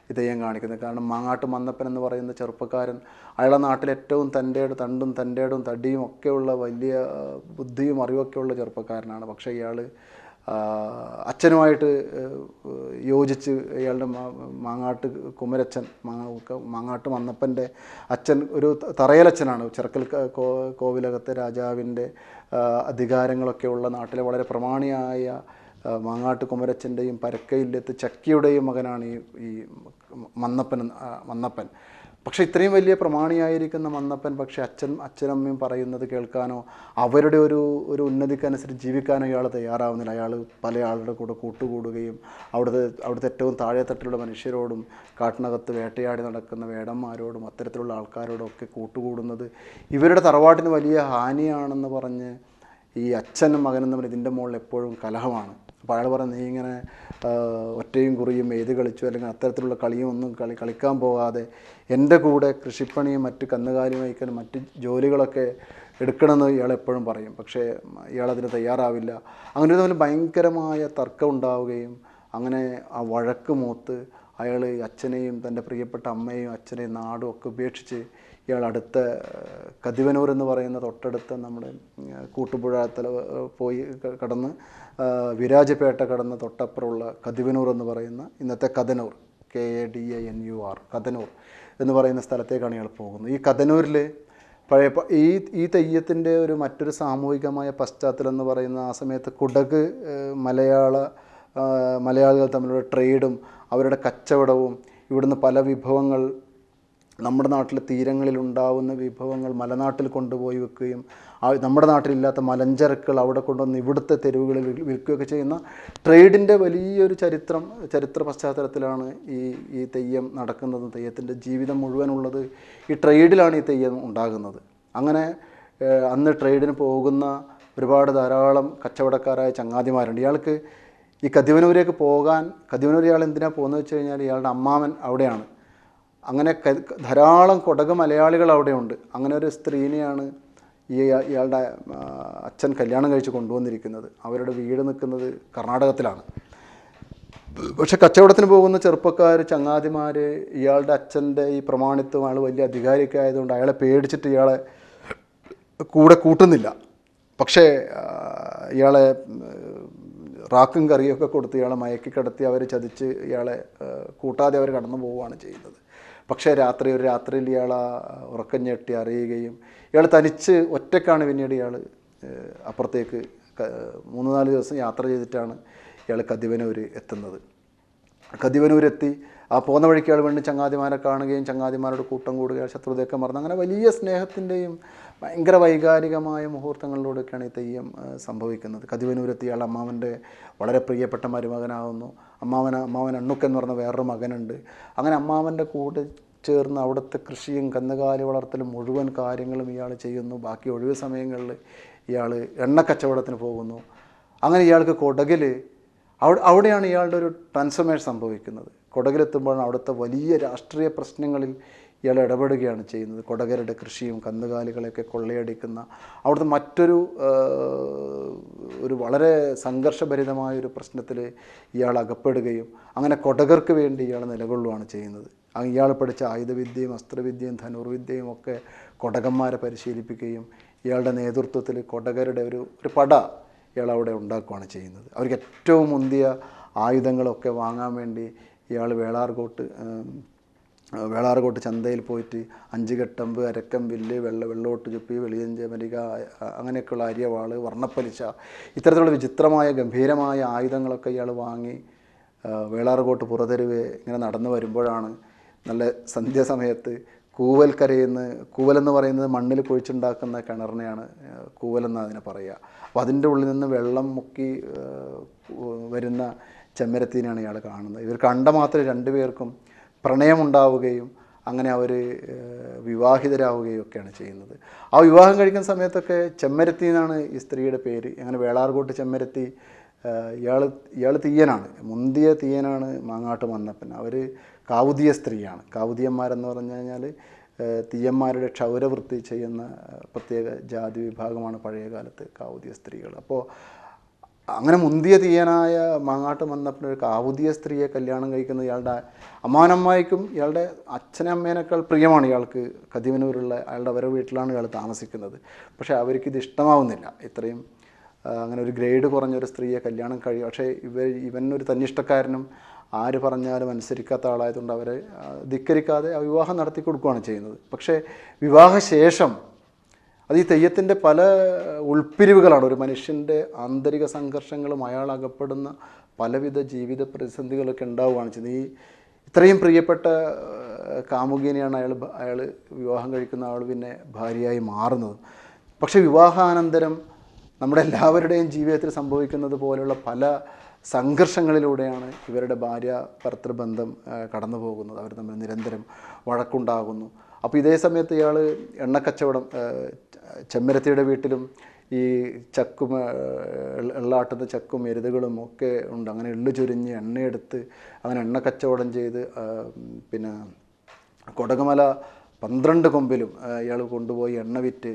ഈ തെയ്യം കാണിക്കുന്നത്. കാരണം മാങ്ങാട്ട് മന്നപ്പൻ എന്ന് പറയുന്ന ചെറുപ്പക്കാരൻ അയാളുടെ നാട്ടിൽ ഏറ്റവും തൻ്റെടും തടിയും ഒക്കെയുള്ള വലിയ ബുദ്ധിയും അറിവൊക്കെയുള്ള ചെറുപ്പക്കാരനാണ്. പക്ഷേ ഇയാൾ അച്ഛനുമായിട്ട് യോജിച്ച് ഇയാളുടെ മാങ്ങാട്ട് കുമരച്ചൻ, മാങ്ങാട്ട് മന്നപ്പൻ്റെ അച്ഛൻ ഒരു തറയലച്ഛനാണ്. ചിറക്കൽ കോവിലകത്തെ രാജാവിൻ്റെ അധികാരങ്ങളൊക്കെ ഉള്ള നാട്ടിലെ വളരെ പ്രമാണിയായ മാങ്ങാട്ട് കുമരച്ചൻ്റെയും പരക്കയില്ലത്ത് ചക്കിയുടെയും മകനാണ് ഈ മന്നപ്പൻ. പക്ഷേ ഇത്രയും വലിയ പ്രമാണിയായിരിക്കുന്ന മന്നപ്പൻ പക്ഷേ അച്ഛനമ്മയും പറയുന്നത് കേൾക്കാനോ അവരുടെ ഒരു ഉന്നതിക്കനുസരിച്ച് ജീവിക്കാനോ ഇയാൾ തയ്യാറാവുന്നില്ല. അയാൾ പല ആളുടെ കൂടെ കൂട്ടുകൂടുകയും അവിടുത്തെ ഏറ്റവും താഴെത്തട്ടിലുള്ള മനുഷ്യരോടും കാട്ടിനകത്ത് വേട്ടയാടി നടക്കുന്ന വേടന്മാരോടും അത്തരത്തിലുള്ള ആൾക്കാരോടും ഒക്കെ കൂട്ടുകൂടുന്നത് ഇവരുടെ തറവാട്ടിന് വലിയ ഹാനിയാണെന്ന് പറഞ്ഞ് ഈ അച്ഛനും മകനും തമ്മിൽ ഇതിൻ്റെ മുകളിൽ എപ്പോഴും കലഹമാണ്. അപ്പോൾ അയാൾ പറഞ്ഞ് നീ ഇങ്ങനെ ഒറ്റയും കുറിയും എഴുതി കളിച്ചു അല്ലെങ്കിൽ അത്തരത്തിലുള്ള കളിയും ഒന്നും കളിക്കാൻ പോകാതെ എൻ്റെ കൂടെ കൃഷിപ്പണിയും മറ്റ് കന്നുകാലി വഹിക്കാനും മറ്റ് ജോലികളൊക്കെ എടുക്കണമെന്ന് ഇയാൾ എപ്പോഴും പറയും. പക്ഷേ ഇയാളതിന് തയ്യാറാവില്ല. അങ്ങനെ ഒരു തമ്മിൽ ഭയങ്കരമായ തർക്കം ഉണ്ടാവുകയും അങ്ങനെ ആ വഴക്ക് മൂത്ത് അയാൾ അച്ഛനെയും തൻ്റെ പ്രിയപ്പെട്ട അമ്മയെയും അച്ഛനെയും നാടും ഒക്കെ ഉപേക്ഷിച്ച് ഇയാൾ അടുത്ത കതിവനൂർ എന്ന് പറയുന്ന തൊട്ടടുത്ത നമ്മുടെ കൂട്ടുപുഴ പോയി കടന്ന് വിരാജപേട്ട കടന്ന് തൊട്ടപ്പുറമുള്ള കതിവനൂർ എന്ന് പറയുന്ന ഇന്നത്തെ കഥനൂർ, KADANUR, കഥനൂർ എന്ന് പറയുന്ന സ്ഥലത്തേക്കാണ് ഇയാൾ പോകുന്നത്. ഈ കഥനൂരിൽ പഴയ ഈ തെയ്യത്തിൻ്റെ മറ്റൊരു സാമൂഹികമായ പശ്ചാത്തലം എന്ന് പറയുന്ന ആ സമയത്ത് കുടക് മലയാളികൾ തമ്മിലുള്ള ട്രേഡും അവരുടെ കച്ചവടവും ഇവിടുന്ന് പല വിഭവങ്ങൾ നമ്മുടെ നാട്ടിലെ തീരങ്ങളിൽ ഉണ്ടാവുന്ന വിഭവങ്ങൾ മലനാട്ടിൽ കൊണ്ടുപോയി വെക്കുകയും നമ്മുടെ നാട്ടിലില്ലാത്ത മലഞ്ചരക്കുകൾ അവിടെ കൊണ്ടുവന്ന് ഇവിടുത്തെ തെരുവുകളിൽ വിൽക്കുകയൊക്കെ ചെയ്യുന്ന ട്രേഡിൻ്റെ വലിയൊരു ചരിത്ര പശ്ചാത്തലത്തിലാണ് ഈ തെയ്യം നടക്കുന്നത്. തെയ്യത്തിൻ്റെ ജീവിതം മുഴുവനുള്ളത് ഈ ട്രേഡിലാണ് ഈ തെയ്യം ഉണ്ടാകുന്നത്. അങ്ങനെ അന്ന് ട്രേഡിന് പോകുന്ന ധാരാളം കച്ചവടക്കാരായ ചങ്ങാതിമാരുണ്ട്. ഇയാൾക്ക് ഈ കതിവനൂരേക്ക് പോകാൻ, കതിവനൂർ ഇയാൾ എന്തിനാണ് പോകുന്നത് വെച്ച് കഴിഞ്ഞാൽ ഇയാളുടെ അമ്മാവൻ അവിടെയാണ്. അങ്ങനെ ധാരാളം കൊടക് മലയാളികൾ അവിടെയുണ്ട്. അങ്ങനെ ഒരു സ്ത്രീനെയാണ് ഇയാളുടെ അച്ഛൻ കല്യാണം കഴിച്ച് കൊണ്ടുവന്നിരിക്കുന്നത്. അവരുടെ വീട് നിൽക്കുന്നത് കർണാടകത്തിലാണ്. പക്ഷെ കച്ചവടത്തിന് പോകുന്ന ചെറുപ്പക്കാർ ചങ്ങാതിമാർ ഇയാളുടെ അച്ഛൻ്റെ ഈ പ്രമാണിത്വം, ആൾ വലിയ അധികാരിയൊക്കെ ആയതുകൊണ്ട് അയാളെ പേടിച്ചിട്ട് ഇയാളെ കൂടെ കൂട്ടുന്നില്ല. പക്ഷേ ഇയാളെ റാക്കും കറിയൊക്കെ കൊടുത്ത് ഇയാളെ മയക്കി കിടത്തി അവർ ചതിച്ച് ഇയാളെ കൂട്ടാതെ അവർ കടന്നു പോവുകയാണ് ചെയ്യുന്നത്. പക്ഷേ ഒരു രാത്രിയിൽ ഇയാൾ ഉറക്കം ഞെട്ടി അറിയുകയും ഇയാൾ തനിച്ച് ഒറ്റയ്ക്കാണ് പിന്നീട് ഇയാൾ അപ്പുറത്തേക്ക് 3-4 ദിവസം യാത്ര ചെയ്തിട്ടാണ് ഇയാൾ കതിവനൂർ എത്തുന്നത്. കതിവനൂരെത്തി ആ പോകുന്ന വഴിക്ക് അയാൾ വേണ്ടി ചങ്ങാതിമാരെ കാണുകയും ചങ്ങാതിമാരോട് കൂട്ടം കൂടുകയും ശത്രുതയൊക്കെ മറന്ന് അങ്ങനെ വലിയ സ്നേഹത്തിൻ്റെയും ഭയങ്കര വൈകാരികമായ മുഹൂർത്തങ്ങളിലൂടെയൊക്കെയാണ് ഈ തെയ്യം സംഭവിക്കുന്നത്. കതിവനൂരെത്തി ഇയാൾ അമ്മാവൻ്റെ വളരെ പ്രിയപ്പെട്ട മരുമകനാകുന്നു. അമ്മാവൻ അണ്ണുക്കെന്ന് പറഞ്ഞ വേറൊരു മകനുണ്ട്. അങ്ങനെ അമ്മാവൻ്റെ കൂടെ ചേർന്ന് അവിടുത്തെ കൃഷിയും കന്നുകാലി വളർത്തലും മുഴുവൻ കാര്യങ്ങളും ഇയാൾ ചെയ്യുന്നു. ബാക്കി ഒഴിവ് സമയങ്ങളിൽ ഇയാൾ എണ്ണക്കച്ചവടത്തിന് പോകുന്നു. അങ്ങനെ ഇയാൾക്ക് കൊടകിൽ അവിടെയാണ് ഇയാളുടെ ഒരു ട്രാൻസ്ഫോർമേഷൻ സംഭവിക്കുന്നത്. കൊടകിലെത്തുമ്പോഴാണ് അവിടുത്തെ വലിയ രാഷ്ട്രീയ പ്രശ്നങ്ങളിൽ ഇയാൾ ഇടപെടുകയാണ് ചെയ്യുന്നത്. കൊടകരുടെ കൃഷിയും കന്നുകാലികളെയൊക്കെ കൊള്ളയടിക്കുന്ന അവിടുത്തെ മറ്റൊരു വളരെ സംഘർഷഭരിതമായൊരു പ്രശ്നത്തിൽ ഇയാൾ അകപ്പെടുകയും അങ്ങനെ കൊടകർക്ക് വേണ്ടി ഇയാൾ നിലകൊള്ളുകയാണ് ചെയ്യുന്നത്. ഇയാൾ പഠിച്ച ആയുധവിദ്യയും അസ്ത്രവിദ്യയും ധനുർവിദ്യയും ഒക്കെ കൊടകന്മാരെ പരിശീലിപ്പിക്കുകയും ഇയാളുടെ നേതൃത്വത്തിൽ കൊടകരുടെ ഒരു പട ഇയാൾ അവിടെ ഉണ്ടാക്കുകയാണ് ചെയ്യുന്നത്. അവർക്ക് ഏറ്റവും മുന്തിയ ആയുധങ്ങളൊക്കെ വാങ്ങാൻ വേണ്ടി ഇയാൾ വേളാർകോട്ട് ചന്തയിൽ പോയിട്ട് 5 കെട്ടമ്പ്, അരക്കം വില്ല്, വെള്ളോട്ട് ചുപ്പി, വെളിയഞ്ചമരിക, അങ്ങനെയൊക്കെയുള്ള അരിയവാൾ, വർണ്ണപ്പലിശ, ഇത്തരത്തിലുള്ള വിചിത്രമായ ഗംഭീരമായ ആയുധങ്ങളൊക്കെ ഇയാൾ വാങ്ങി വേളാർകോട്ട് പുറതെരുവ് ഇങ്ങനെ നടന്നു വരുമ്പോഴാണ് നല്ല സന്ധ്യാസമയത്ത് കൂവലെന്ന് പറയുന്നത് മണ്ണിൽ കുഴിച്ചുണ്ടാക്കുന്ന കിണറിനെയാണ് കൂവലെന്ന് അതിനെ പറയുക. അപ്പോൾ അതിൻ്റെ ഉള്ളിൽ നിന്ന് വെള്ളം മുക്കി വരുന്ന ചെമ്മരത്തീനെയാണ് ഇയാൾ കാണുന്നത്. ഇവർ കണ്ട മാത്രമേ 2 പേർക്കും പ്രണയമുണ്ടാവുകയും അങ്ങനെ അവർ വിവാഹിതരാവുകയും ഒക്കെയാണ് ചെയ്യുന്നത്. ആ വിവാഹം കഴിക്കുന്ന സമയത്തൊക്കെ ചെമ്മരത്തി എന്നാണ് ഈ സ്ത്രീയുടെ പേര്. അങ്ങനെ വേളാർകോട്ട് ചെമ്മരത്തി. ഇയാൾ തീയനാണ്, മുന്തിയ തീയനാണ് മാങ്ങാട്ട് മന്നപ്പൻ. അവർ കാവുതിയ സ്ത്രീയാണ്. കാവുതിയന്മാരെന്ന് പറഞ്ഞു കഴിഞ്ഞാൽ തീയന്മാരുടെ ക്ഷൗരവൃത്തി ചെയ്യുന്ന പ്രത്യേക ജാതി വിഭാഗമാണ് പഴയ കാലത്ത് കാവുതിയ സ്ത്രീകൾ. അപ്പോൾ അങ്ങനെ മുന്തിയ തീയനായ മാങ്ങാട്ട് മന്നപ്പൻ ഒരു കാവുതിയ സ്ത്രീയെ കല്യാണം കഴിക്കുന്നത് ഇയാളുടെ അമ്മാവനമ്മായിക്കും ഇയാളുടെ അച്ഛനമ്മേനേക്കാൾ പ്രിയമാണ് ഇയാൾക്ക്. കതിവനൂരുള്ള അവരുടെ വീട്ടിലാണ് ഇയാൾ താമസിക്കുന്നത്. പക്ഷേ അവർക്കിത് ഇഷ്ടമാവുന്നില്ല. ഇത്രയും അങ്ങനെ ഒരു ഗ്രേഡ് കുറഞ്ഞൊരു സ്ത്രീയെ കല്യാണം കഴിയും. പക്ഷേ ഇവനൊരു തന്നിഷ്ടക്കാരനും ആര് പറഞ്ഞാലും അനുസരിക്കാത്ത ആളായതുകൊണ്ട് അവരെ ധിക്കരിക്കാതെ ആ വിവാഹം നടത്തി കൊടുക്കുകയാണ് ചെയ്യുന്നത്. പക്ഷേ വിവാഹശേഷം അത് ഈ തെയ്യത്തിൻ്റെ പല ഉൾപ്പിരിവുകളാണ്. ഒരു മനുഷ്യൻ്റെ ആന്തരിക സംഘർഷങ്ങളും അയാൾ അകപ്പെടുന്ന പലവിധ ജീവിത പ്രതിസന്ധികളൊക്കെ ഉണ്ടാവുകയാണ് ചെയ്യുന്നത്. ഇത്രയും പ്രിയപ്പെട്ട കാമുകിനെയാണ് അയാൾ വിവാഹം കഴിക്കുന്ന ആൾ പിന്നെ ഭാര്യയായി മാറുന്നത്. പക്ഷേ വിവാഹാനന്തരം നമ്മുടെ എല്ലാവരുടെയും ജീവിതത്തിൽ സംഭവിക്കുന്നത് പോലെയുള്ള പല സംഘർഷങ്ങളിലൂടെയാണ് ഇവരുടെ ഭാര്യ ഭർത്തൃബന്ധം കടന്നു പോകുന്നത്. അവർ തമ്മിൽ നിരന്തരം വഴക്കുണ്ടാകുന്നു. അപ്പോൾ ഇതേ സമയത്ത് ഇയാൾ എണ്ണക്കച്ചവടം, ചെമ്മരത്തിയുടെ വീട്ടിലും ഈ ചക്കും എള്ളാട്ടുന്ന ചക്കും എരുതുകളും ഒക്കെ ഉണ്ട്. അങ്ങനെ എള്ളു ചൊരിഞ്ഞ് എണ്ണയെടുത്ത് അങ്ങനെ എണ്ണക്കച്ചവടം ചെയ്ത് പിന്നെ കൊടകമല 12 കൊമ്പിലും ഇയാൾ കൊണ്ടുപോയി എണ്ണ വിറ്റ്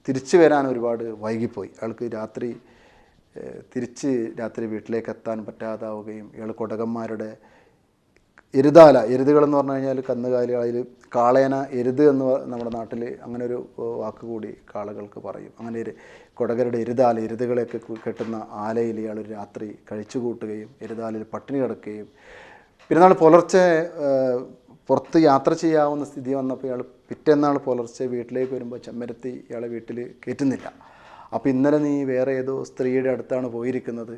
തിരിച്ചു വരാൻ ഒരുപാട് വൈകിപ്പോയി. അയാൾക്ക് രാത്രി വീട്ടിലേക്ക് എത്താൻ പറ്റാതാവുകയും ഇയാൾ കൊടകന്മാരുടെ എരുതുകളെന്ന് പറഞ്ഞു കഴിഞ്ഞാൽ കന്നുകാലികളിൽ കാളേന എരുത് എന്ന് നമ്മുടെ നാട്ടിൽ അങ്ങനെ ഒരു വാക്ക് കൂടി കാളകൾക്ക് പറയും. അങ്ങനെ കൊടകരുടെ എരുതുകളെയൊക്കെ കെട്ടുന്ന ആലയിൽ ഇയാൾ ഒരു രാത്രി കഴിച്ചു കൂട്ടുകയും എരുതാലയിൽ പട്ടിണി കിടക്കുകയും പിന്നെന്നാൾ പുലർച്ചെ പുറത്ത് യാത്ര ചെയ്യാവുന്ന സ്ഥിതി വന്നപ്പോൾ ഇയാൾ പിറ്റേന്നാൾ പുലർച്ചെ വീട്ടിലേക്ക് വരുമ്പോൾ ചെമ്മരത്തി ഇയാളെ വീട്ടിൽ കയറ്റുന്നില്ല. അപ്പോൾ ഇന്നലെ നീ വേറെ ഏതോ സ്ത്രീയുടെ അടുത്താണ് പോയിരിക്കുന്നത്,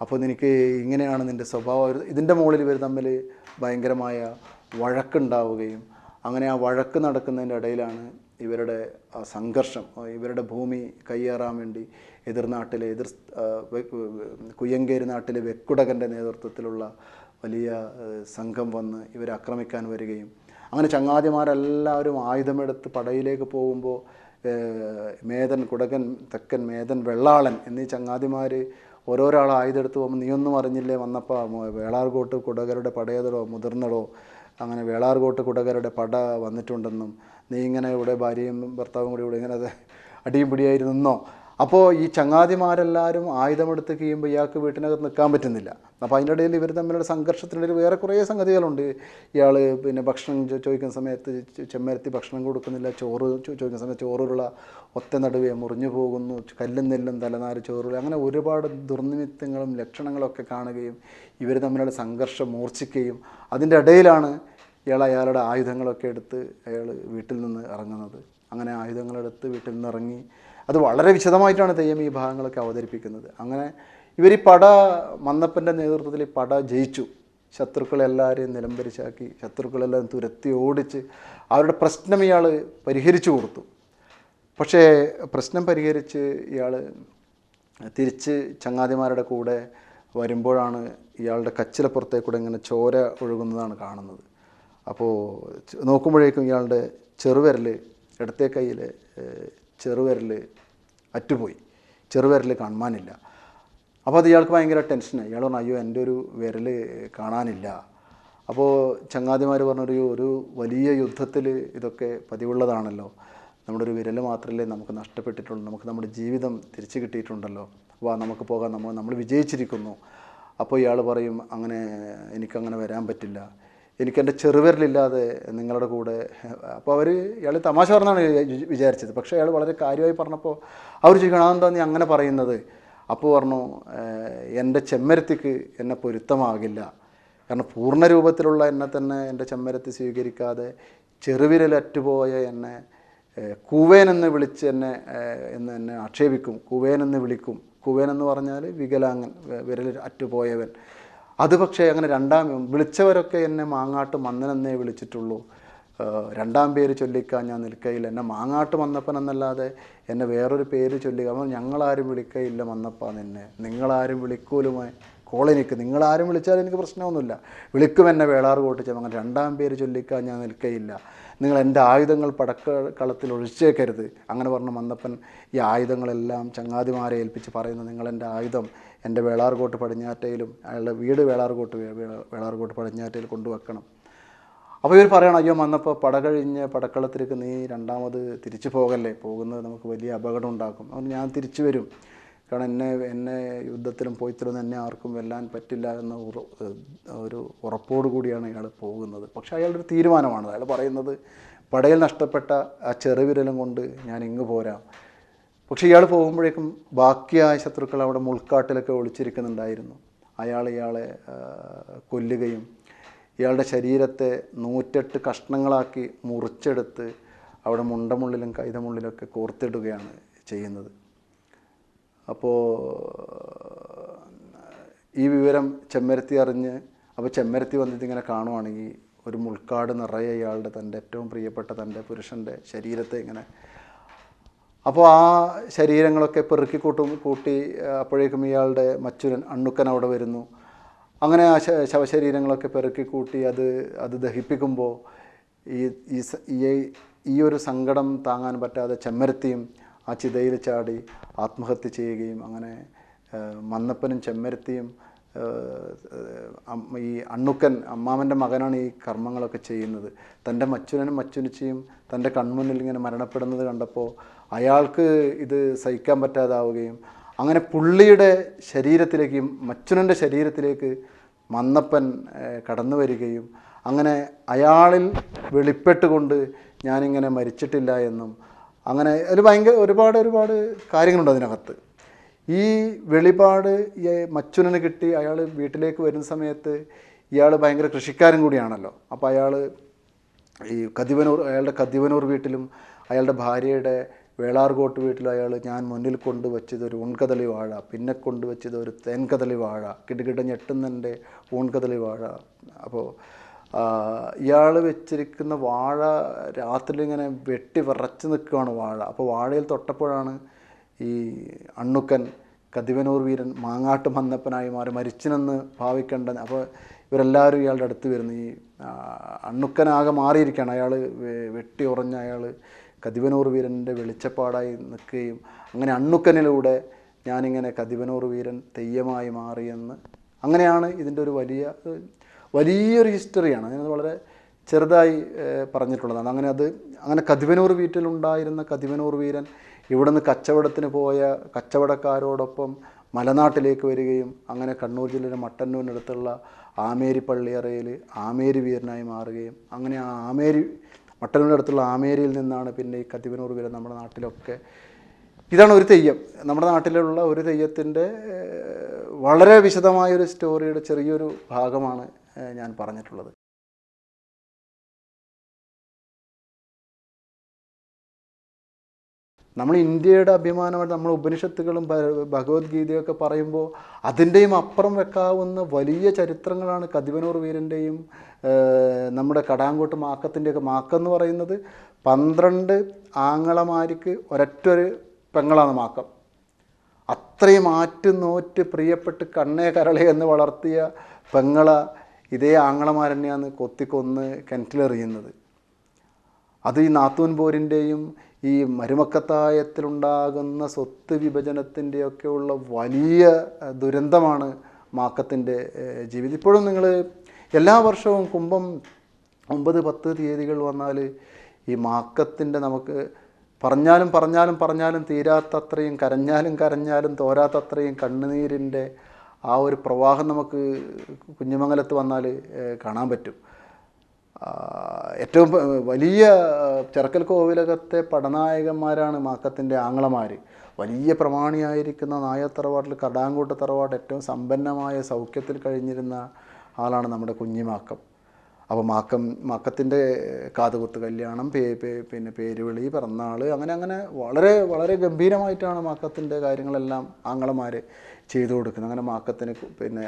അപ്പോൾ നിനക്ക് ഇങ്ങനെയാണ് നിൻ്റെ സ്വഭാവം. ഇതിൻ്റെ മുകളിൽ ഇവർ തമ്മിൽ ഭയങ്കരമായ വഴക്കുണ്ടാവുകയും അങ്ങനെ ആ വഴക്ക് നടക്കുന്നതിൻ്റെ ഇടയിലാണ് ഇവരുടെ ആ സംഘർഷം. ഇവരുടെ ഭൂമി കയ്യേറാൻ വേണ്ടി കുയ്യങ്കേരി നാട്ടിലെ വെക്കുടകൻ്റെ നേതൃത്വത്തിലുള്ള വലിയ സംഘം വന്ന് ഇവരെ ആക്രമിക്കാൻ വരികയും അങ്ങനെ ചങ്ങാതിമാരെല്ലാവരും ആയുധമെടുത്ത് പടയിലേക്ക് പോകുമ്പോൾ മേതൻ കുടകൻ, തെക്കൻ മേതൻ, വെള്ളാളൻ എന്നീ ചങ്ങാതിമാർ ഓരോരാൾ ആയുധമെടുത്ത് പോകുമ്പോൾ നീയൊന്നും അറിഞ്ഞില്ലേ വന്നപ്പോൾ വേളാർകോട്ട് കുടകരുടെ പടയേതടോ മുതിർന്നടോ, അങ്ങനെ വേളാർകോട്ട് കുടകരുടെ പട വന്നിട്ടുണ്ടെന്നും നീ ഇങ്ങനെ ഇവിടെ ഭാര്യയും ഭർത്താവും കൂടി ഇവിടെ ഇങ്ങനെ അടിയും പിടിയായിരുന്നോ, അപ്പോൾ ഈ ചങ്ങാതിമാരെല്ലാവരും ആയുധമെടുത്ത് കഴിയുമ്പോൾ ഇയാൾക്ക് വീട്ടിനകത്ത് നിൽക്കാൻ പറ്റുന്നില്ല. അപ്പോൾ അതിൻ്റെ ഇടയിൽ ഇവർ തമ്മിലുള്ള സംഘർഷത്തിനിടയിൽ വേറെ കുറേ സംഗതികളുണ്ട്. ഇയാൾ പിന്നെ ഭക്ഷണം ചോദിക്കുന്ന സമയത്ത് ചെമ്മരത്തി ഭക്ഷണം കൊടുക്കുന്നില്ല, ചോറ് ചോദിക്കുന്ന സമയത്ത് ചോറുള്ള ഒത്ത നടുവേ മുറിഞ്ഞു പോകുന്നു, കല്ലും നെല്ലും തലനാര് ചോറുള്ള, അങ്ങനെ ഒരുപാട് ദുർനിമിത്തങ്ങളും ലക്ഷണങ്ങളൊക്കെ കാണുകയും ഇവർ തമ്മിലുള്ള സംഘർഷം മൂർച്ഛിക്കുകയും അതിൻ്റെ ഇടയിലാണ് അയാളുടെ ആയുധങ്ങളൊക്കെ എടുത്ത് അയാൾ വീട്ടിൽ നിന്ന് ഇറങ്ങുന്നത്. അങ്ങനെ ആയുധങ്ങളെടുത്ത് വീട്ടിൽ നിന്ന് ഇറങ്ങി അത് വളരെ വിശദമായിട്ടാണ് തെയ്യം ഈ ഭാഗങ്ങളൊക്കെ അവതരിപ്പിക്കുന്നത്. അങ്ങനെ ഇവർ ഈ പട മന്നപ്പൻ്റെ നേതൃത്വത്തിൽ ഈ പട ജയിച്ചു. ശത്രുക്കളെല്ലാവരെയും നിലംപരിശാക്കി, ശത്രുക്കളെല്ലാം തുരത്തി ഓടിച്ച് അവരുടെ പ്രശ്നം ഇയാൾ പരിഹരിച്ചു കൊടുത്തു. പക്ഷേ പ്രശ്നം പരിഹരിച്ച് ഇയാൾ തിരിച്ച് ചങ്ങാതിമാരുടെ കൂടെ വരുമ്പോഴാണ് ഇയാളുടെ കച്ചിലപ്പുറത്തേക്കൂടെ ഇങ്ങനെ ചോര ഒഴുകുന്നതാണ് കാണുന്നത്. അപ്പോൾ നോക്കുമ്പോഴേക്കും ഇയാളുടെ ചെറുവിരൽ, ഇടത്തെ കൈയിലെ ചെറുവിരൽ അറ്റുപോയി, ചെറുവിരൽ കാണാനില്ല. അപ്പോൾ അത് ഇയാൾക്ക് ഭയങ്കര ടെൻഷനായി. ഇയാൾ പറഞ്ഞു, അയ്യോ എൻ്റെ ഒരു വിരൽ കാണാനില്ല. അപ്പോൾ ചങ്ങാതിമാർ പറഞ്ഞൊരു ഒരു വലിയ യുദ്ധത്തിൽ ഇതൊക്കെ പതിവുള്ളതാണല്ലോ, നമ്മുടെ ഒരു വിരൽ മാത്രമല്ലേ നമുക്ക് നഷ്ടപ്പെട്ടിട്ടുള്ളൂ, നമുക്ക് നമ്മുടെ ജീവിതം തിരിച്ചു കിട്ടിയിട്ടുണ്ടല്ലോ, വാ നമുക്ക് പോകാം, നമ്മൾ വിജയിച്ചിരിക്കുന്നു. അപ്പോൾ ഇയാൾ പറയും, അങ്ങനെ എനിക്കങ്ങനെ വരാൻ പറ്റില്ല, എനിക്കെൻ്റെ ചെറുവിരലില്ലാതെ നിങ്ങളുടെ കൂടെ. അപ്പോൾ ഇയാൾ തമാശ പറഞ്ഞാണ് വിചാരിച്ചത്. പക്ഷേ അയാൾ വളരെ കാര്യമായി പറഞ്ഞപ്പോൾ അവർ ചോദിക്കണം, അതെന്താ നീ അങ്ങനെ പറയുന്നത്? അപ്പോൾ പറഞ്ഞു, എൻ്റെ ചെമ്മരത്തിക്ക് എന്നെ പൊരുത്തമാകില്ല. കാരണം പൂർണ്ണ രൂപത്തിലുള്ള എന്നെ തന്നെ എൻ്റെ ചെമ്മരത്തി സ്വീകരിക്കാതെ ചെറുവിരലറ്റുപോയ എന്നെ കുവേനെന്ന് വിളിച്ച് എന്നെ ആക്ഷേപിക്കും, കുവേനെന്ന് വിളിക്കും. കുവേനെന്ന് പറഞ്ഞാൽ വികലാംഗൻ, വിരൽ അറ്റുപോയവൻ. അത് പക്ഷേ അങ്ങനെ വിളിച്ചവരൊക്കെ എന്നെ മാങ്ങാട്ട് മന്നനെന്നേ വിളിച്ചിട്ടുള്ളൂ, രണ്ടാം പേര് ചൊല്ലിക്കാൻ ഞാൻ നിൽക്കയില്ല. എന്നെ മാങ്ങാട്ട് മന്നപ്പൻ എന്നല്ലാതെ എന്നെ വേറൊരു പേര് ചൊല്ലുക. അപ്പോൾ ഞങ്ങളാരും വിളിക്കയില്ല മന്നപ്പ നിന്നെ, നിങ്ങളാരും വിളിക്കൂലുമേ കോളനിക്ക്, നിങ്ങളാരും വിളിച്ചാൽ എനിക്ക് പ്രശ്നമൊന്നുമില്ല, വിളിക്കും എന്നെ വേളാറുകോട്ട് ചെന്ന്, അങ്ങനെ രണ്ടാം പേര് ചൊല്ലിക്കാൻ ഞാൻ നിൽക്കയില്ല. നിങ്ങൾ എൻ്റെ ആയുധങ്ങൾ പടക്കളത്തിൽ ഒഴിച്ചേക്കരുത്. അങ്ങനെ പറഞ്ഞ മന്നപ്പൻ ഈ ആയുധങ്ങളെല്ലാം ചങ്ങാതിമാരെ ഏൽപ്പിച്ച് പറയുന്നു, നിങ്ങളെൻ്റെ ആയുധം എൻ്റെ വേളാറുകോട്ട് പടിഞ്ഞാറ്റയിലും, അയാളുടെ വീട് വേളാറുകോട്ട് പടിഞ്ഞാറ്റയിൽ കൊണ്ടുവെക്കണം. അപ്പോൾ ഇവർ പറയണം, അയ്യോ മന്നപ്പോൾ പട കഴിഞ്ഞ് പടക്കളത്തിലേക്ക് നീ രണ്ടാമത് തിരിച്ചു പോകല്ലേ, പോകുന്നത് നമുക്ക് വലിയ അപകടം ഉണ്ടാക്കും. അതുകൊണ്ട് ഞാൻ തിരിച്ചു വരും, കാരണം എന്നെ യുദ്ധത്തിലും പോയിത്തിലും എന്നെ ആർക്കും വെല്ലാൻ പറ്റില്ല എന്ന ഒരു ഉറപ്പോടു കൂടിയാണ് അയാൾ പോകുന്നത്. പക്ഷേ അയാളുടെ ഒരു തീരുമാനമാണ്. അയാൾ പറയുന്നത്, പടയിൽ നഷ്ടപ്പെട്ട ആ ചെറുവിരലും കൊണ്ട് ഞാൻ ഇങ്ങ് പോരാം. പക്ഷേ ഇയാൾ പോകുമ്പോഴേക്കും ബാക്കിയായ ശത്രുക്കൾ അവിടെ മുൾക്കാട്ടിലൊക്കെ ഒളിച്ചിരിക്കുന്നുണ്ടായിരുന്നു. ഇയാളെ കൊല്ലുകയും ഇയാളുടെ ശരീരത്തെ 108 കഷ്ണങ്ങളാക്കി മുറിച്ചെടുത്ത് അവിടെ മുണ്ടമുള്ളിലും കൈതമുള്ളിലൊക്കെ കോർത്തിടുകയാണ് ചെയ്യുന്നത്. അപ്പോൾ ഈ വിവരം ചെമ്മരത്തി അറിഞ്ഞ്, അപ്പോൾ ചെമ്മരത്തി വന്നിട്ടിങ്ങനെ കാണുവാണെങ്കിൽ ഒരു മുൾക്കാട് നിറയെ തൻ്റെ ഏറ്റവും പ്രിയപ്പെട്ട തൻ്റെ പുരുഷൻ്റെ ശരീരത്തെ ഇങ്ങനെ, അപ്പോൾ ആ ശരീരങ്ങളൊക്കെ പെറുക്കി കൂട്ടി അപ്പോഴേക്കും ഇയാളുടെ മച്ചുരൻ അണ്ണുക്കൻ അവിടെ വരുന്നു. അങ്ങനെ ആ ശവശരീരങ്ങളൊക്കെ പെറുക്കി കൂട്ടി അത് ദഹിപ്പിക്കുമ്പോൾ ഈ ഒരു സങ്കടം താങ്ങാൻ പറ്റാതെ ചെമ്മരത്തിയും ആ ചിതയിൽ ചാടി ആത്മഹത്യ ചെയ്യുകയും, അങ്ങനെ മന്നപ്പനും ചെമ്മരത്തിയും ഈ അണ്ണുക്കൻ അമ്മാവൻ്റെ മകനാണ് ഈ കർമ്മങ്ങളൊക്കെ ചെയ്യുന്നത്. തൻ്റെ മച്ചുരനും മച്ചുനിച്ചയും തൻ്റെ കൺമുന്നിൽ ഇങ്ങനെ മരണപ്പെടുന്നത് കണ്ടപ്പോൾ അയാൾക്ക് ഇത് സഹിക്കാൻ പറ്റാതാവുകയും, അങ്ങനെ പുള്ളിയുടെ ശരീരത്തിലേക്ക്, മച്ചുനൻ്റെ ശരീരത്തിലേക്ക് മന്നപ്പൻ കടന്നു വരികയും, അങ്ങനെ അയാളിൽ വെളിപ്പെട്ടുകൊണ്ട് ഞാനിങ്ങനെ മരിച്ചിട്ടില്ല എന്നും, അങ്ങനെ അതിൽ ഭയങ്കര ഒരുപാട് കാര്യങ്ങളുണ്ട് അതിനകത്ത്. ഈ വെളിപാട് ഈ മച്ചുനന് കിട്ടി. അയാൾ വീട്ടിലേക്ക് വരുന്ന സമയത്ത് ഇയാൾ ഭയങ്കര കൃഷിക്കാരൻ കൂടിയാണല്ലോ. അപ്പോൾ അയാൾ ഈ അയാളുടെ കതിവനൂർ വീട്ടിലും അയാളുടെ ഭാര്യയുടെ വേളാർകോട്ട് വീട്ടിലും ഞാൻ മുന്നിൽ കൊണ്ടുവച്ചത് ഒരു ഊൺകദളി വാഴ, പിന്നെ കൊണ്ടുവച്ചത് ഒരു തേൻകദളി വാഴ, കിടുകിട ഞെട്ടുന്നതിൻ്റെ ഊൺകദളി വാഴ. അപ്പോൾ ഇയാൾ വെച്ചിരിക്കുന്ന വാഴ രാത്രി ഇങ്ങനെ വെട്ടി വിറച്ച് നിൽക്കുകയാണ് വാഴ. അപ്പോൾ വാഴയിൽ തൊട്ടപ്പോഴാണ് ഈ അണ്ണുക്കൻ കതിവനൂർ വീരൻ മാങ്ങാട്ട് മന്നപ്പനായി മാറി മരിച്ചിനെന്ന് ഭാവിക്കേണ്ട. അപ്പോൾ ഇവരെല്ലാവരും ഇയാളുടെ അടുത്ത് വരുന്നു. ഈ അണ്ണുക്കനാകെ മാറിയിരിക്കുകയാണ്. അയാൾ വെട്ടി ഉറഞ്ഞ അയാൾ കതിവനൂർ വീരൻ്റെ വെളിച്ചപ്പാടായി നിൽക്കുകയും, അങ്ങനെ അണ്ണുക്കനിലൂടെ ഞാനിങ്ങനെ കതിവനൂർ വീരൻ തെയ്യമായി മാറിയെന്ന്, അങ്ങനെയാണ് ഇതിൻ്റെ ഒരു വലിയൊരു ഹിസ്റ്ററിയാണ്. ഞാനത് വളരെ ചെറുതായി പറഞ്ഞിട്ടുള്ളതാണ്. അങ്ങനെ കതിവനൂർ വീട്ടിലുണ്ടായിരുന്ന കതിവനൂർ വീരൻ ഇവിടുന്ന് കച്ചവടത്തിന് പോയ കച്ചവടക്കാരോടൊപ്പം മലനാട്ടിലേക്ക് വരികയും അങ്ങനെ കണ്ണൂർ ജില്ലയിലെ മട്ടന്നൂരിനടുത്തുള്ള ആമേരി പള്ളിയറയിൽ ആമേരി വീരനായി മാറുകയും അങ്ങനെ ആ മട്ടന്നൂരിനടുത്തുള്ള ആമേരിയിൽ നിന്നാണ് പിന്നെ ഈ കതിവനൂർ വീരൻ നമ്മുടെ നാട്ടിലൊക്കെ. ഇതാണ് ഒരു തെയ്യം. നമ്മുടെ നാട്ടിലുള്ള ഒരു തെയ്യത്തിൻ്റെ വളരെ വിശദമായൊരു സ്റ്റോറിയുടെ ചെറിയൊരു ഭാഗമാണ് ഞാൻ പറഞ്ഞിട്ടുള്ളത്. നമ്മൾ ഇന്ത്യയുടെ അഭിമാനമായിട്ട് നമ്മൾ ഉപനിഷത്തുകളും ഭഗവത്ഗീതയൊക്കെ പറയുമ്പോൾ അതിൻ്റെയും അപ്പുറം വെക്കാവുന്ന വലിയ ചരിത്രങ്ങളാണ് കതിവനൂർ വീരൻ്റെയും നമ്മുടെ കടാങ്കോട്ട് മാക്കത്തിൻ്റെയൊക്കെ. മാക്കം എന്ന് പറയുന്നത് 12 ആങ്ങളമാർക്ക് ഒരൊറ്റൊരു പെങ്ങളാണ് മാക്കം. അത്രയും ആറ്റുനോറ്റ് പ്രിയപ്പെട്ട് കണ്ണേ കരളെ എന്ന് വളർത്തിയ പെങ്ങള ഇതേ ആങ്ങളമാരെന്നെയാണ് കൊത്തിക്കൊന്ന് കിണറ്റിലെറിയുന്നത്. അത് ഈ നാത്തൂൻ പോരിൻ്റെയും ഈ മരുമക്കത്തായത്തിലുണ്ടാകുന്ന സ്വത്ത് വിഭജനത്തിൻ്റെയൊക്കെയുള്ള വലിയ ദുരന്തമാണ് മാക്കത്തിൻ്റെ ജീവിതം. ഇപ്പോഴും നിങ്ങൾ എല്ലാ വർഷവും കുംഭം 9-10 തീയതികൾ വന്നാൽ ഈ മാക്കത്തിൻ്റെ നമുക്ക് പറഞ്ഞാലും തീരാത്തത്രയും കരഞ്ഞാലും തോരാത്തത്രയും കണ്ണുനീരിൻ്റെ ആ ഒരു പ്രവാഹം നമുക്ക് കുഞ്ഞിമംഗലത്ത് വന്നാൽ കാണാൻ പറ്റും. ഏറ്റവും വലിയ ചെറക്കൽ കോവിലകത്തെ പടനായകന്മാരാണ് മാക്കത്തിൻ്റെ ആങ്ങളമാർ. വലിയ പ്രമാണിയായിരിക്കുന്ന നായർ തറവാട്ടിൽ കടാങ്കോട്ട് തറവാട് ഏറ്റവും സമ്പന്നമായ സൗഖ്യത്തിൽ കഴിഞ്ഞിരുന്ന ആളാണ് നമ്മുടെ കുഞ്ഞിമാക്കം. അപ്പോൾ മാക്കത്തിൻ്റെ കാതുകുത്ത് കല്യാണം, പിന്നെ പേരുവിളി, പിറന്നാൾ, അങ്ങനെ വളരെ വളരെ ഗംഭീരമായിട്ടാണ് മാക്കത്തിൻ്റെ കാര്യങ്ങളെല്ലാം ആങ്ങളമാർ ചെയ്തു കൊടുക്കുന്നത്. അങ്ങനെ മാക്കത്തിന് പിന്നെ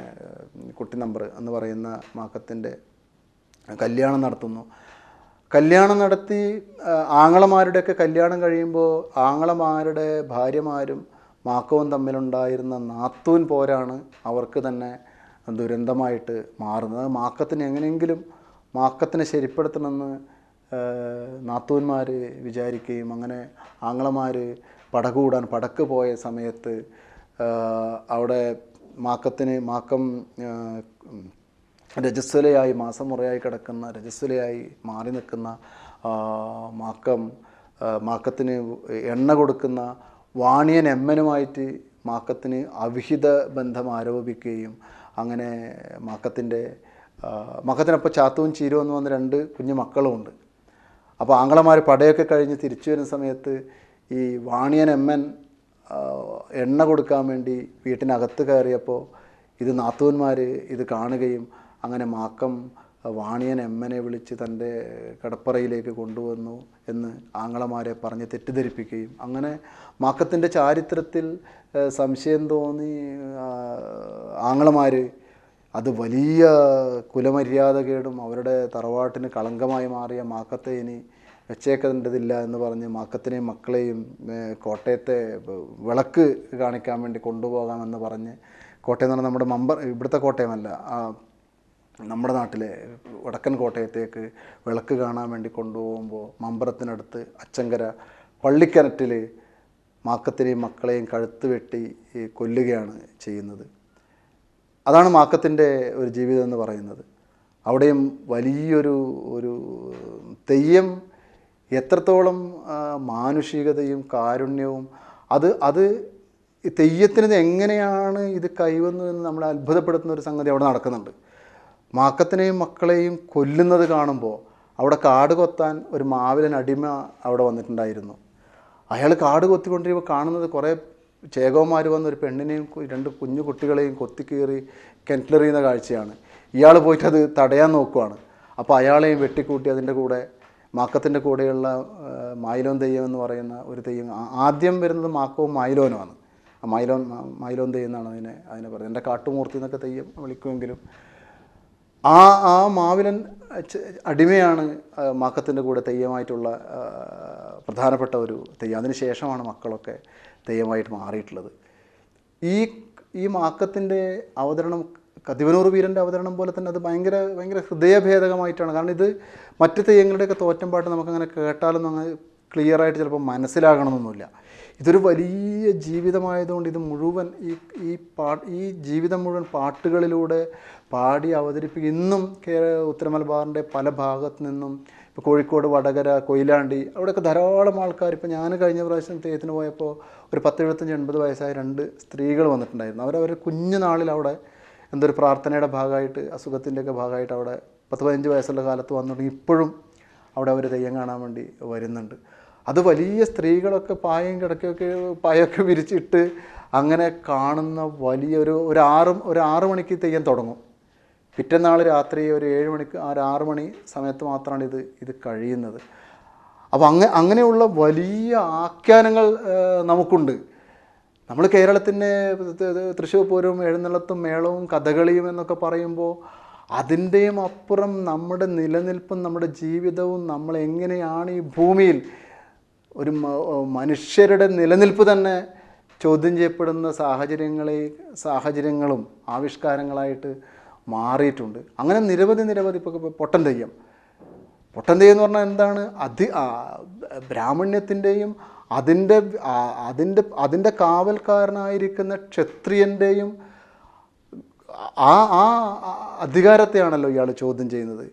കുട്ടി നമ്പർ എന്ന് പറയുന്ന മാക്കത്തിൻ്റെ കല്യാണം നടത്തുന്നു. കല്യാണം നടത്തി ആങ്ങളമാരുടെയൊക്കെ കല്യാണം കഴിയുമ്പോൾ ആങ്ങളമാരുടെ ഭാര്യമാരും മാക്കവും തമ്മിലുണ്ടായിരുന്ന നാത്തൂൻ പോരാണ് അവർക്ക് തന്നെ ദുരന്തമായിട്ട് മാറുന്നത്. മാക്കത്തിന് എങ്ങനെയെങ്കിലും മാക്കത്തിനെ ശരിപ്പെടുത്തണമെന്ന് നാത്തൂന്മാർ വിചാരിക്കുകയും അങ്ങനെ ആങ്ങളമാർ പടക്ക് പോയ സമയത്ത് അവിടെ മാക്കം രജസ്വലയായി മാസം മുറയായി കിടക്കുന്ന രജസ്വലയായി മാറി നിൽക്കുന്ന മാക്കത്തിന് എണ്ണ കൊടുക്കുന്ന വാണിയൻ എമ്മനുമായിട്ട് മാക്കത്തിന് അവിഹിത ബന്ധം ആരോപിക്കുകയും അങ്ങനെ മാക്കത്തിനപ്പോൾ ചാത്തവും ചീരവും എന്ന് വന്ന 2 കുഞ്ഞു മക്കളുമുണ്ട്. അപ്പോൾ ആങ്ങളമാർ പടയൊക്കെ കഴിഞ്ഞ് തിരിച്ചു വരുന്ന സമയത്ത് ഈ വാണിയൻ എമ്മൻ എണ്ണ കൊടുക്കാൻ വേണ്ടി വീട്ടിനകത്ത് കയറിയപ്പോൾ ഇത് നാത്തൂന്മാർ ഇത് കാണുകയും അങ്ങനെ മാക്കം വാണിയൻ എമ്മനെ വിളിച്ച് തൻ്റെ കടപ്പറയിലേക്ക് കൊണ്ടുവന്നു എന്ന് ആങ്ങളമാരെ പറഞ്ഞ് തെറ്റിദ്ധരിപ്പിക്കുകയും അങ്ങനെ മാക്കത്തിൻ്റെ ചാരിത്രത്തിൽ സംശയം തോന്നി ആങ്ങളമാർ അത് വലിയ കുലമര്യാദകേടും അവരുടെ തറവാട്ടിന് കളങ്കമായി മാറിയ മാക്കത്തെ ഇനി വെച്ചേക്കേണ്ടതില്ല എന്ന് പറഞ്ഞ് മാക്കത്തിനെയും മക്കളെയും കോട്ടയത്തെ വിളക്ക് കാണിക്കാൻ വേണ്ടി കൊണ്ടുപോകാമെന്ന് പറഞ്ഞ് കോട്ടയം എന്ന് പറഞ്ഞാൽ നമ്മുടെ ഇവിടുത്തെ കോട്ടയമല്ല, നമ്മുടെ നാട്ടിലെ വടക്കൻ കോട്ടയത്തേക്ക് വിളക്ക് കാണാൻ വേണ്ടി കൊണ്ടുപോകുമ്പോൾ മമ്പറത്തിനടുത്ത് അച്ചങ്കര പള്ളിക്കിണറ്റിൽ മാക്കത്തിനെയും മക്കളെയും കഴുത്ത് വെട്ടി കൊല്ലുകയാണ് ചെയ്യുന്നത്. അതാണ് മാക്കത്തിൻ്റെ ഒരു ജീവിതം എന്ന് പറയുന്നത്. അവിടെയും വലിയൊരു തെയ്യം എത്രത്തോളം മാനുഷികതയും കാരുണ്യവും അത് തെയ്യത്തിന് എങ്ങനെയാണ് ഇത് കൈവന്നതെന്ന് നമ്മളെ അത്ഭുതപ്പെടുത്തുന്ന ഒരു സംഗതി അവിടെ നടക്കുന്നുണ്ട്. മാക്കത്തിനെയും മക്കളെയും കൊല്ലുന്നത് കാണുമ്പോൾ അവിടെ കാട് കൊത്താൻ ഒരു മാവിലൻ അടിമ അവിടെ വന്നിട്ടുണ്ടായിരുന്നു. അയാൾ കാട് കൊത്തിക്കൊണ്ടിരിക്കുമ്പോൾ കാണുന്നത് കുറേ ചേകവന്മാർ വന്ന് ഒരു പെണ്ണിനെയും 2 കുഞ്ഞു കുട്ടികളെയും കൊത്തിക്കീറി കിണറ്റിലെറിയുന്ന കാഴ്ചയാണ്. ഇയാൾ പോയിട്ട് അത് തടയാൻ നോക്കുവാണ്. അപ്പോൾ അയാളെയും വെട്ടിക്കൂട്ടി അതിൻ്റെ കൂടെ മാക്കത്തിൻ്റെ കൂടെയുള്ള മായിലോൻ തെയ്യം എന്ന് പറയുന്ന ഒരു തെയ്യം ആദ്യം വരുന്നത് മാക്കവും മായിലോനുമാണ്. മായിലോൻ തെയ്യം എന്നാണ് അതിനെ പറയുന്നത്. എൻ്റെ കാട്ടുമൂർത്തി എന്നൊക്കെ തെയ്യം വിളിക്കുമെങ്കിലും ആ മാവിലൻ അടിമയാണ് മാക്കത്തിൻ്റെ കൂടെ തെയ്യമായിട്ടുള്ള പ്രധാനപ്പെട്ട ഒരു തെയ്യം. അതിന് ശേഷമാണ് മക്കളൊക്കെ തെയ്യമായിട്ട് മാറിയിട്ടുള്ളത്. ഈ മാക്കത്തിൻ്റെ അവതരണം കതിവനൂർ വീരൻ്റെ അവതരണം പോലെ തന്നെ അത് ഭയങ്കര ഭയങ്കര ഹൃദയഭേദകമായിട്ടാണ്. കാരണം ഇത് മറ്റ് തെയ്യങ്ങളുടെയൊക്കെ തോറ്റമ്പാട്ട് നമുക്കങ്ങനെ കേട്ടാലൊന്നും അങ്ങനെ ക്ലിയറായിട്ട് ചിലപ്പോൾ മനസ്സിലാകണമെന്നൊന്നുമില്ല. ഇതൊരു വലിയ ജീവിതമായതുകൊണ്ട് ഇത് മുഴുവൻ ഈ ജീവിതം മുഴുവൻ പാട്ടുകളിലൂടെ പാടി അവതരിപ്പിക്കുക. ഇന്നും ഉത്തര മലബാറിൻ്റെ പല ഭാഗത്തു നിന്നും ഇപ്പോൾ കോഴിക്കോട്, വടകര, കൊയിലാണ്ടി അവിടെയൊക്കെ ധാരാളം ആൾക്കാർ. ഇപ്പോൾ ഞാൻ കഴിഞ്ഞ പ്രാവശ്യം തെയ്യത്തിന് പോയപ്പോൾ ഒരു 70-80 വയസ്സായ 2 സ്ത്രീകൾ വന്നിട്ടുണ്ടായിരുന്നു. അവർ കുഞ്ഞുനാളിൽ അവിടെ എന്തൊരു പ്രാർത്ഥനയുടെ ഭാഗമായിട്ട്, അസുഖത്തിൻ്റെയൊക്കെ ഭാഗമായിട്ട് അവിടെ 10-15 വയസ്സുള്ള കാലത്ത് വന്നിട്ടുണ്ടെങ്കിൽ ഇപ്പോഴും അവിടെ അവർ തെയ്യം കാണാൻ വേണ്ടി വരുന്നുണ്ട്. അത് വലിയ സ്ത്രീകളൊക്കെ പായയും കിടക്കുകയൊക്കെ പായൊക്കെ വിരിച്ചിട്ട് അങ്ങനെ കാണുന്ന വലിയ ഒരു 6 മണിക്ക് തെയ്യം തുടങ്ങും. പിറ്റന്നാൾ രാത്രി ഒരു 7 മണിക്ക് 6 മണി സമയത്ത് മാത്രമാണ് ഇത് കഴിയുന്നത്. അപ്പോൾ അങ്ങനെയുള്ള വലിയ ആഖ്യാനങ്ങൾ നമുക്കുണ്ട്. നമ്മൾ കേരളത്തിൻ്റെ തൃശ്ശൂർ പൂരവും എഴുന്നള്ളത്തും മേളവും കഥകളിയും എന്നൊക്കെ പറയുമ്പോൾ അതിൻ്റെയും അപ്പുറം നമ്മുടെ നിലനിൽപ്പും നമ്മുടെ ജീവിതവും നമ്മൾ എങ്ങനെയാണ് ഈ ഭൂമിയിൽ ഒരു മനുഷ്യരുടെ നിലനിൽപ്പ് തന്നെ ചോദ്യം ചെയ്യപ്പെടുന്ന സാഹചര്യങ്ങളും ആവിഷ്കാരങ്ങളായിട്ട് മാറിയിട്ടുണ്ട്. അങ്ങനെ നിരവധി ഇപ്പോൾ പൊട്ടൻ തെയ്യം എന്ന് പറഞ്ഞാൽ എന്താണ്? ബ്രാഹ്മണ്യത്തിൻ്റെയും അതിൻ്റെ കാവൽക്കാരനായിരിക്കുന്ന ക്ഷത്രിയൻ്റെയും ആ അധികാരത്തെയാണല്ലോ ഇയാൾ ചോദ്യം ചെയ്യുന്നത്.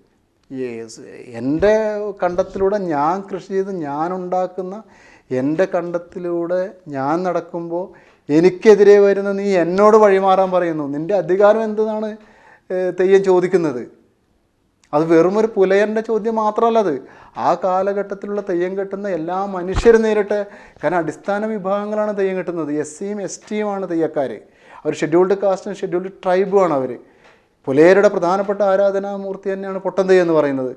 എൻ്റെ കണ്ടത്തിലൂടെ ഞാൻ കൃഷി ചെയ്ത് ഞാനുണ്ടാക്കുന്ന എൻ്റെ കണ്ടത്തിലൂടെ ഞാൻ നടക്കുമ്പോൾ എനിക്കെതിരെ വരുന്ന നീ എന്നോട് വഴിമാറാൻ പറയുന്നു. നിൻ്റെ അധികാരം എന്താണ് തെയ്യം ചോദിക്കുന്നത്? അത് വെറുമൊരു പുലയൻ്റെ ചോദ്യം മാത്രമല്ല. അത് ആ കാലഘട്ടത്തിലുള്ള തെയ്യം കെട്ടുന്ന എല്ലാ മനുഷ്യരും നേരിട്ട്, കാരണം അടിസ്ഥാന വിഭാഗങ്ങളാണ് തെയ്യം കെട്ടുന്നത്. SCയും STയുമാണ് തെയ്യക്കാർ. അവർ ഷെഡ്യൂൾഡ് കാസ്റ്റും ഷെഡ്യൂൾഡ് ട്രൈബുമാണ് അവർ. പുലയരുടെ പ്രധാനപ്പെട്ട ആരാധനാമൂർത്തി തന്നെയാണ് പൊട്ടൻ തെയ്യം എന്ന് പറയുന്നത്.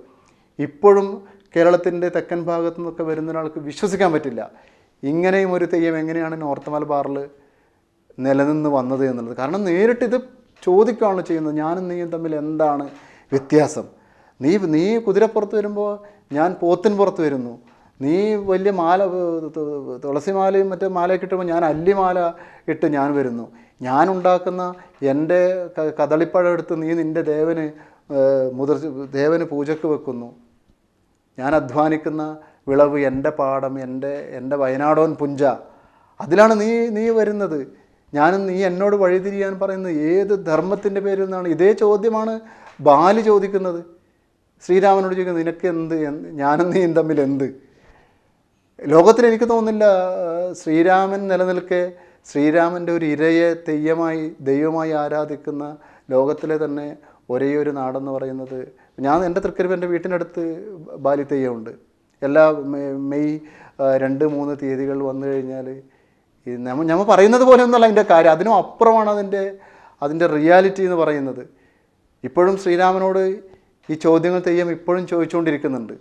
ഇപ്പോഴും കേരളത്തിൻ്റെ തെക്കൻ ഭാഗത്തു നിന്നൊക്കെ വരുന്ന ഒരാൾക്ക് വിശ്വസിക്കാൻ പറ്റില്ല ഇങ്ങനെയും ഒരു തെയ്യം എങ്ങനെയാണ് നോർത്ത് മലബാറിൽ നിലനിന്ന് വന്നത് എന്നുള്ളത്. കാരണം നേരിട്ടിത് ചോദിക്കുകയാണ് ചെയ്യുന്നത്, ഞാനും നീയും തമ്മിൽ എന്താണ് വ്യത്യാസം? നീ കുതിരപ്പുറത്ത് വരുമ്പോൾ ഞാൻ പോത്തിൻ പുറത്ത് വരുന്നു. നീ വലിയ മാല, തുളസിമാലയും മറ്റേ മാലയൊക്കെ ഇട്ടുമ്പോൾ ഞാൻ അല്ലിമാല ഇട്ട് ഞാൻ വരുന്നു. ഞാനുണ്ടാക്കുന്ന എൻ്റെ കദളിപ്പഴം എടുത്ത് നീ നിൻ്റെ ദേവന് പൂജക്ക് വെക്കുന്നു. ഞാൻ അധ്വാനിക്കുന്ന വിളവ്, എൻ്റെ പാടം, എൻ്റെ വയനാടോൻ പുഞ്ച, അതിലാണ് നീ വരുന്നത്. നീ എന്നോട് വഴിതിരിയാൻ പറയുന്നത് ഏത് ധർമ്മത്തിൻ്റെ പേരിൽ നിന്നാണ്? ഇതേ ചോദ്യമാണ് ബാലി ചോദിക്കുന്നത്. ശ്രീരാമനോട് ചോദിക്കുന്നത്, നിനക്ക് എന്ത്, ഞാനും നീയും തമ്മിൽ എന്ത്? ലോകത്തിൽ എനിക്ക് തോന്നുന്നില്ല ശ്രീരാമൻ നിലനിൽക്കെ ശ്രീരാമൻ്റെ ഒരു ഇരയെ ദൈവമായി ആരാധിക്കുന്ന ലോകത്തിലെ തന്നെ ഒരേ ഒരു നാടെന്ന് പറയുന്നത്. എൻ്റെ തൃക്കരിപ്പ് വീട്ടിനടുത്ത് ബാലി തെയ്യമുണ്ട്. എല്ലാ മെയ് 2-3 തീയതികൾ വന്നു കഴിഞ്ഞാൽ നമ്മൾ പറയുന്നത് പോലെ ഒന്നുമല്ല അതിൻ്റെ കാര്യം, അതിനും അപ്പുറമാണ് അതിൻ്റെ റിയാലിറ്റി എന്ന് പറയുന്നത്. ഇപ്പോഴും ശ്രീരാമനോട് ഈ ചോദ്യങ്ങൾ തെയ്യം ഇപ്പോഴും ചോദിച്ചുകൊണ്ടിരിക്കുന്നുണ്ട്.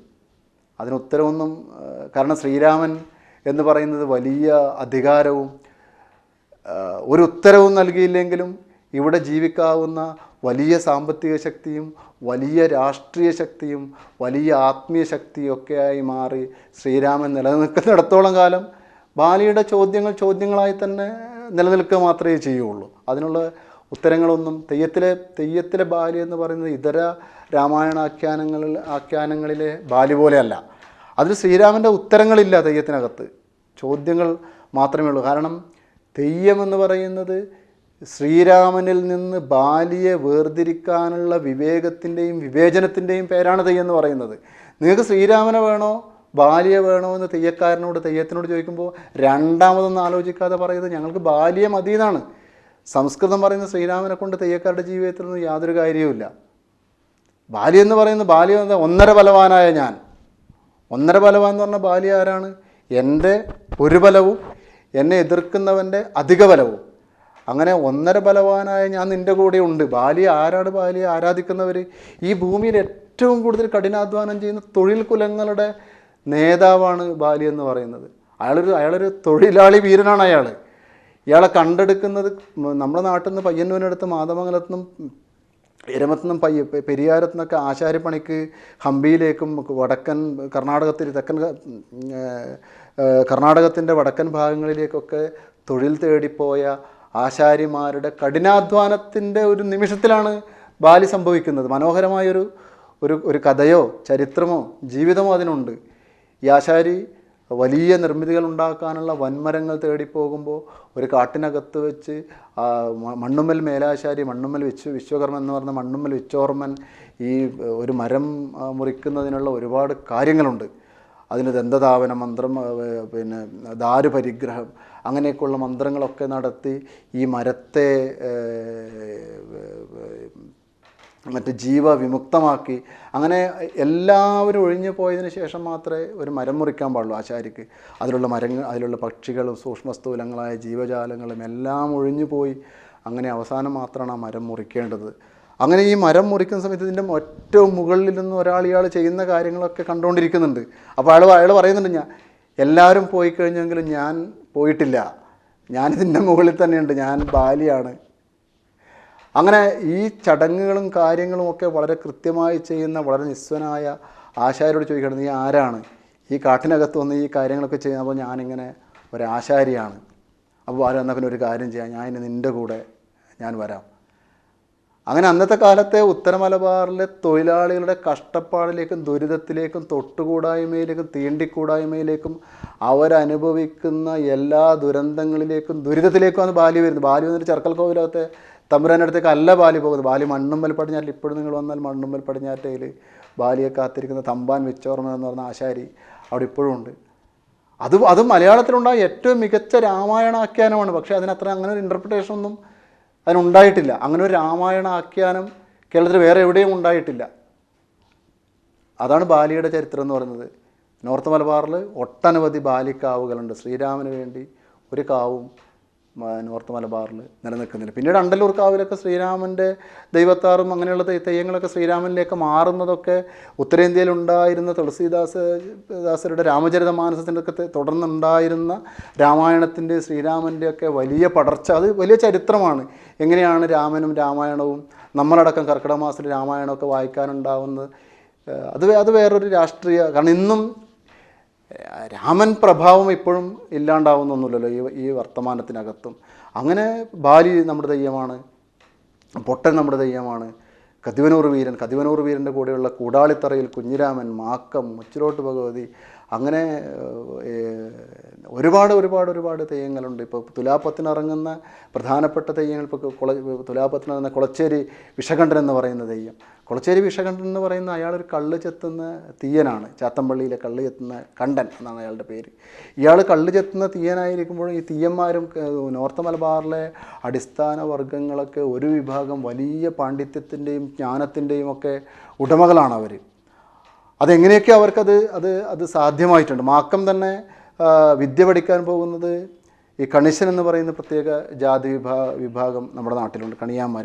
അതിന് ഉത്തരവൊന്നും, കാരണം ശ്രീരാമൻ എന്ന് പറയുന്നത് വലിയ അധികാരവും ഒരു ഉത്തരവും നൽകിയില്ലെങ്കിലും ഇവിടെ ജീവിക്കാവുന്ന വലിയ സാമ്പത്തിക ശക്തിയും വലിയ രാഷ്ട്രീയ ശക്തിയും വലിയ ആത്മീയ ശക്തിയൊക്കെയായി മാറി ശ്രീരാമൻ നിലനിൽക്കുന്നിടത്തോളം കാലം ബാലിയുടെ ചോദ്യങ്ങളായി തന്നെ നിലനിൽക്കുക മാത്രമേ ചെയ്യുള്ളൂ. അതിനുള്ള ഉത്തരങ്ങളൊന്നും തെയ്യത്തിലെ ബാലി എന്ന് പറയുന്നത് ഇതര രാമായണ ആഖ്യാനങ്ങളിലെ ബാലി പോലെയല്ല. അതിൽ ശ്രീരാമൻ്റെ ഉത്തരങ്ങളില്ല, തെയ്യത്തിനകത്ത് ചോദ്യങ്ങൾ മാത്രമേ ഉള്ളൂ. കാരണം തെയ്യമെന്ന് പറയുന്നത് ശ്രീരാമനിൽ നിന്ന് ബാലിയെ വേർതിരിക്കാനുള്ള വിവേകത്തിൻ്റെയും വിവേചനത്തിൻ്റെയും പേരാണ് തെയ്യം എന്ന് പറയുന്നത്. നിങ്ങൾക്ക് ശ്രീരാമനെ വേണോ ബാലിയെ വേണോ എന്ന് തെയ്യത്തിനോട് ചോദിക്കുമ്പോൾ രണ്ടാമതൊന്നും ആലോചിക്കാതെ പറയുന്നത് ഞങ്ങൾക്ക് ബാലിയെ മതി എന്നാണ്. സംസ്കൃതം പറയുന്ന ശ്രീരാമനെ കൊണ്ട് തെയ്യക്കാരുടെ ജീവിതത്തിൽ നിന്ന് യാതൊരു കാര്യവുമില്ല. ബാലി എന്ന് പറയുന്നത് ഒന്നര ബലവാനായ ഞാൻ. ഒന്നര ബലവാൻ എന്ന് പറഞ്ഞാൽ ബാലി ആരാണ്? എൻ്റെ ഒരു ബലവും എന്നെ എതിർക്കുന്നവൻ്റെ അധിക ബലവും. അങ്ങനെ ഒന്നര ബലവാനായ ഞാൻ നിൻ്റെ കൂടെ ഉണ്ട്. ആരാണ് ബാലിയെ ആരാധിക്കുന്നവർ? ഈ ഭൂമിയിൽ ഏറ്റവും കൂടുതൽ കഠിനാധ്വാനം ചെയ്യുന്ന തൊഴിൽ കുലങ്ങളുടെ നേതാവാണ് ബാലി എന്ന് പറയുന്നത്. അയാളൊരു തൊഴിലാളി വീരനാണ്. ഇയാളെ കണ്ടെടുക്കുന്നത് നമ്മുടെ നാട്ടിൽ നിന്ന് പയ്യന്നൂരിനടുത്ത് മാതമംഗലത്തുനിന്നും എരമത്തുനിന്നും പെരിയാരത്തുനിന്നൊക്കെ ആശാരിപ്പണിക്ക് ഹംപിയിലേക്കും കർണാടകത്തിൻ്റെ വടക്കൻ ഭാഗങ്ങളിലേക്കൊക്കെ തൊഴിൽ തേടിപ്പോയ ആശാരിമാരുടെ കഠിനാധ്വാനത്തിൻ്റെ ഒരു നിമിഷത്തിലാണ് ബാലി സംഭവിക്കുന്നത്. മനോഹരമായൊരു കഥയോ ചരിത്രമോ ജീവിതമോ അതിനുണ്ട്. ഈ ആശാരി വലിയ നിർമ്മിതികൾ ഉണ്ടാക്കാനുള്ള വൻമരങ്ങൾ തേടിപ്പോകുമ്പോൾ ഒരു കാട്ടിനകത്ത് വെച്ച് മണ്ണുമ്മൽ മേലാശാരി, മണ്ണുമ്മൽ വിശ്വകർമ്മൻ എന്ന് പറഞ്ഞ മണ്ണുമ്മൽ വിശ്വകർമ്മൻ ഈ ഒരു മരം മുറിക്കുന്നതിനുള്ള ഒരുപാട് കാര്യങ്ങളുണ്ട്. അതിന് ദന്തധാവന മന്ത്രം, പിന്നെ ദാരുപരിഗ്രഹം, അങ്ങനെയൊക്കെയുള്ള മന്ത്രങ്ങളൊക്കെ നടത്തി ഈ മരത്തെ മറ്റ് ജീവവിമുക്തമാക്കി. അങ്ങനെ എല്ലാവരും ഒഴിഞ്ഞു പോയതിന് ശേഷം മാത്രമേ ഒരു മരം മുറിക്കാൻ പാടുള്ളൂ ആശാരിക്ക്. അതിലുള്ള പക്ഷികളും സൂക്ഷ്മസ്ഥൂലങ്ങളായ ജീവജാലങ്ങളും എല്ലാം ഒഴിഞ്ഞു പോയി. അങ്ങനെ അവസാനം മാത്രമാണ് ആ മരം മുറിക്കേണ്ടത്. അങ്ങനെ ഈ മരം മുറിക്കുന്ന സമയത്ത് ഇതിൻ്റെ ഏറ്റവും മുകളിൽ നിന്ന് ഇയാൾ ചെയ്യുന്ന കാര്യങ്ങളൊക്കെ കണ്ടുകൊണ്ടിരിക്കുന്നുണ്ട്. അപ്പോൾ അയാൾ പറയുന്നുണ്ട്, എല്ലാവരും പോയി കഴിഞ്ഞെങ്കിലും ഞാൻ പോയിട്ടില്ല, ഞാനിതിൻ്റെ മുകളിൽ തന്നെയുണ്ട്, ഞാൻ ബാലിയാണ്. അങ്ങനെ ഈ ചടങ്ങുകളും കാര്യങ്ങളും ഒക്കെ വളരെ കൃത്യമായി ചെയ്യുന്ന വളരെ നിസ്വനായ ആശാരിയോട് ചോദിക്കണം, നീ ആരാണ്? ഈ കാട്ടിനകത്ത് വന്ന് ഈ കാര്യങ്ങളൊക്കെ ചെയ്യുന്നത്? അപ്പോൾ ഞാനിങ്ങനെ ഒരാശാരിയാണ്. അപ്പോൾ ആരും എന്നാൽ പിന്നെ ഒരു കാര്യം ചെയ്യാം, ഞാൻ ഇനി നിൻ്റെ കൂടെ ഞാൻ വരാം. അങ്ങനെ അന്നത്തെ കാലത്തെ ഉത്തര മലബാറിലെ തൊഴിലാളികളുടെ കഷ്ടപ്പാടിലേക്കും ദുരിതത്തിലേക്കും തൊട്ടുകൂടായ്മയിലേക്കും തീണ്ടിക്കൂടായ്മയിലേക്കും അവരനുഭവിക്കുന്ന എല്ലാ ദുരന്തങ്ങളിലേക്കും ദുരിതത്തിലേക്കുമാണ് ബാലി വരുന്നത്. ബാലി വന്നിട്ട് ചെർക്കൽ കോവിലകത്തെ തമ്പുരാൻ്റെ അടുത്തേക്ക് അല്ല ബാലി പോകുന്നത്. ബാലി മണ്ണുമ്മൽ പടിഞ്ഞാറ്റിൽ, ഇപ്പോഴും നിങ്ങൾ വന്നാൽ മണ്ണുമ്മൽ പടിഞ്ഞാറ്റയിൽ ബാലിയെ കാത്തിരിക്കുന്ന തമ്പാൻ വിച്ചോർമ്മൻ എന്ന് പറഞ്ഞ ആശാരി അവിടെ ഇപ്പോഴും ഉണ്ട്. അത് മലയാളത്തിലുണ്ടായ ഏറ്റവും മികച്ച രാമായണ ആഖ്യാനമാണ്. പക്ഷേ അതിനത്ര അങ്ങനെ ഒരു ഇൻ്റർപ്രിട്ടേഷൻ ഒന്നും അതിനുണ്ടായിട്ടില്ല. അങ്ങനെ ഒരു രാമായണ ആഖ്യാനം കേരളത്തിൽ വേറെ എവിടെയും ഉണ്ടായിട്ടില്ല. അതാണ് ബാലിയുടെ ചരിത്രം എന്ന് പറയുന്നത്. നോർത്ത് മലബാറിൽ ഒട്ടനവധി ബാലിക്കാവുകളുണ്ട്. ശ്രീരാമന് വേണ്ടി ഒരു കാവും നോർത്ത് മലബാറിൽ നിലനിൽക്കുന്നില്ല. പിന്നീട് അണ്ടല്ലൂർ കാവിലൊക്കെ ശ്രീരാമൻ്റെ ദൈവത്താറും അങ്ങനെയുള്ള തെയ്യങ്ങളൊക്കെ ശ്രീരാമനിലേക്ക് മാറുന്നതൊക്കെ ഉത്തരേന്ത്യയിലുണ്ടായിരുന്ന തുളസീദാസരുടെ രാമചരിതമാനസത്തിൻ്റെ ഒക്കെ തുടർന്നുണ്ടായിരുന്ന രാമായണത്തിൻ്റെ ശ്രീരാമൻ്റെയൊക്കെ വലിയ പടർച്ച, അത് വലിയ ചരിത്രമാണ്. എങ്ങനെയാണ് രാമനും രാമായണവും നമ്മളടക്കം കർക്കിടക മാസത്തിൽ രാമായണമൊക്കെ വായിക്കാനുണ്ടാവുന്നത്, അത് വേറൊരു രാഷ്ട്രീയ, കാരണം ഇന്നും രാമൻ പ്രഭാവം ഇപ്പോഴും ഇല്ലാണ്ടാവുന്നൊന്നുമില്ലല്ലോ ഈ വർത്തമാനത്തിനകത്തും. അങ്ങനെ ബാലി നമ്മുടെ തെയ്യമാണ്, പൊട്ടൻ നമ്മുടെ തെയ്യമാണ്, കതിവനൂർ വീരൻ്റെ കൂടെയുള്ള കൂടാളിത്തറയിൽ കുഞ്ഞിരാമൻ, മാക്കം, മുച്ചിലോട്ട് ഭഗവതി, അങ്ങനെ ഒരുപാട് തെയ്യങ്ങളുണ്ട്. ഇപ്പോൾ തുലാപ്പത്തിനിറങ്ങുന്ന പ്രധാനപ്പെട്ട തെയ്യങ്ങൾ, ഇപ്പോൾ തുലാപ്പത്തിനിറങ്ങുന്ന കുളച്ചേരി വിഷകണ്ഠൻ എന്ന് പറയുന്ന തെയ്യം. കുളച്ചേരി വിഷകണ്ഠൻ എന്ന് പറയുന്ന അയാളൊരു കള്ള് ചെത്തുന്ന തീയനാണ്. ചാത്തമ്പള്ളിയിലെ കള്ള് ചെത്തുന്ന കണ്ടൻ എന്നാണ് അയാളുടെ പേര്. ഇയാൾ കള്ള് ചെത്തുന്ന തീയനായിരിക്കുമ്പോഴും ഈ തീയന്മാരും നോർത്ത് മലബാറിലെ അടിസ്ഥാന വർഗ്ഗങ്ങളൊക്കെ ഒരു വിഭാഗം വലിയ പാണ്ഡിത്യത്തിൻ്റെയും ജ്ഞാനത്തിൻ്റെയും ഒക്കെ ഉടമകളാണ് അവർ. അതെങ്ങനെയൊക്കെ അവർക്കത് സാധ്യമായിട്ടുണ്ട്. മാക്കം തന്നെ വിദ്യ പഠിക്കാൻ പോകുന്നത് ഈ കണിശൻ എന്ന് പറയുന്ന പ്രത്യേക ജാതി വിഭാഗം നമ്മുടെ നാട്ടിലുണ്ട്.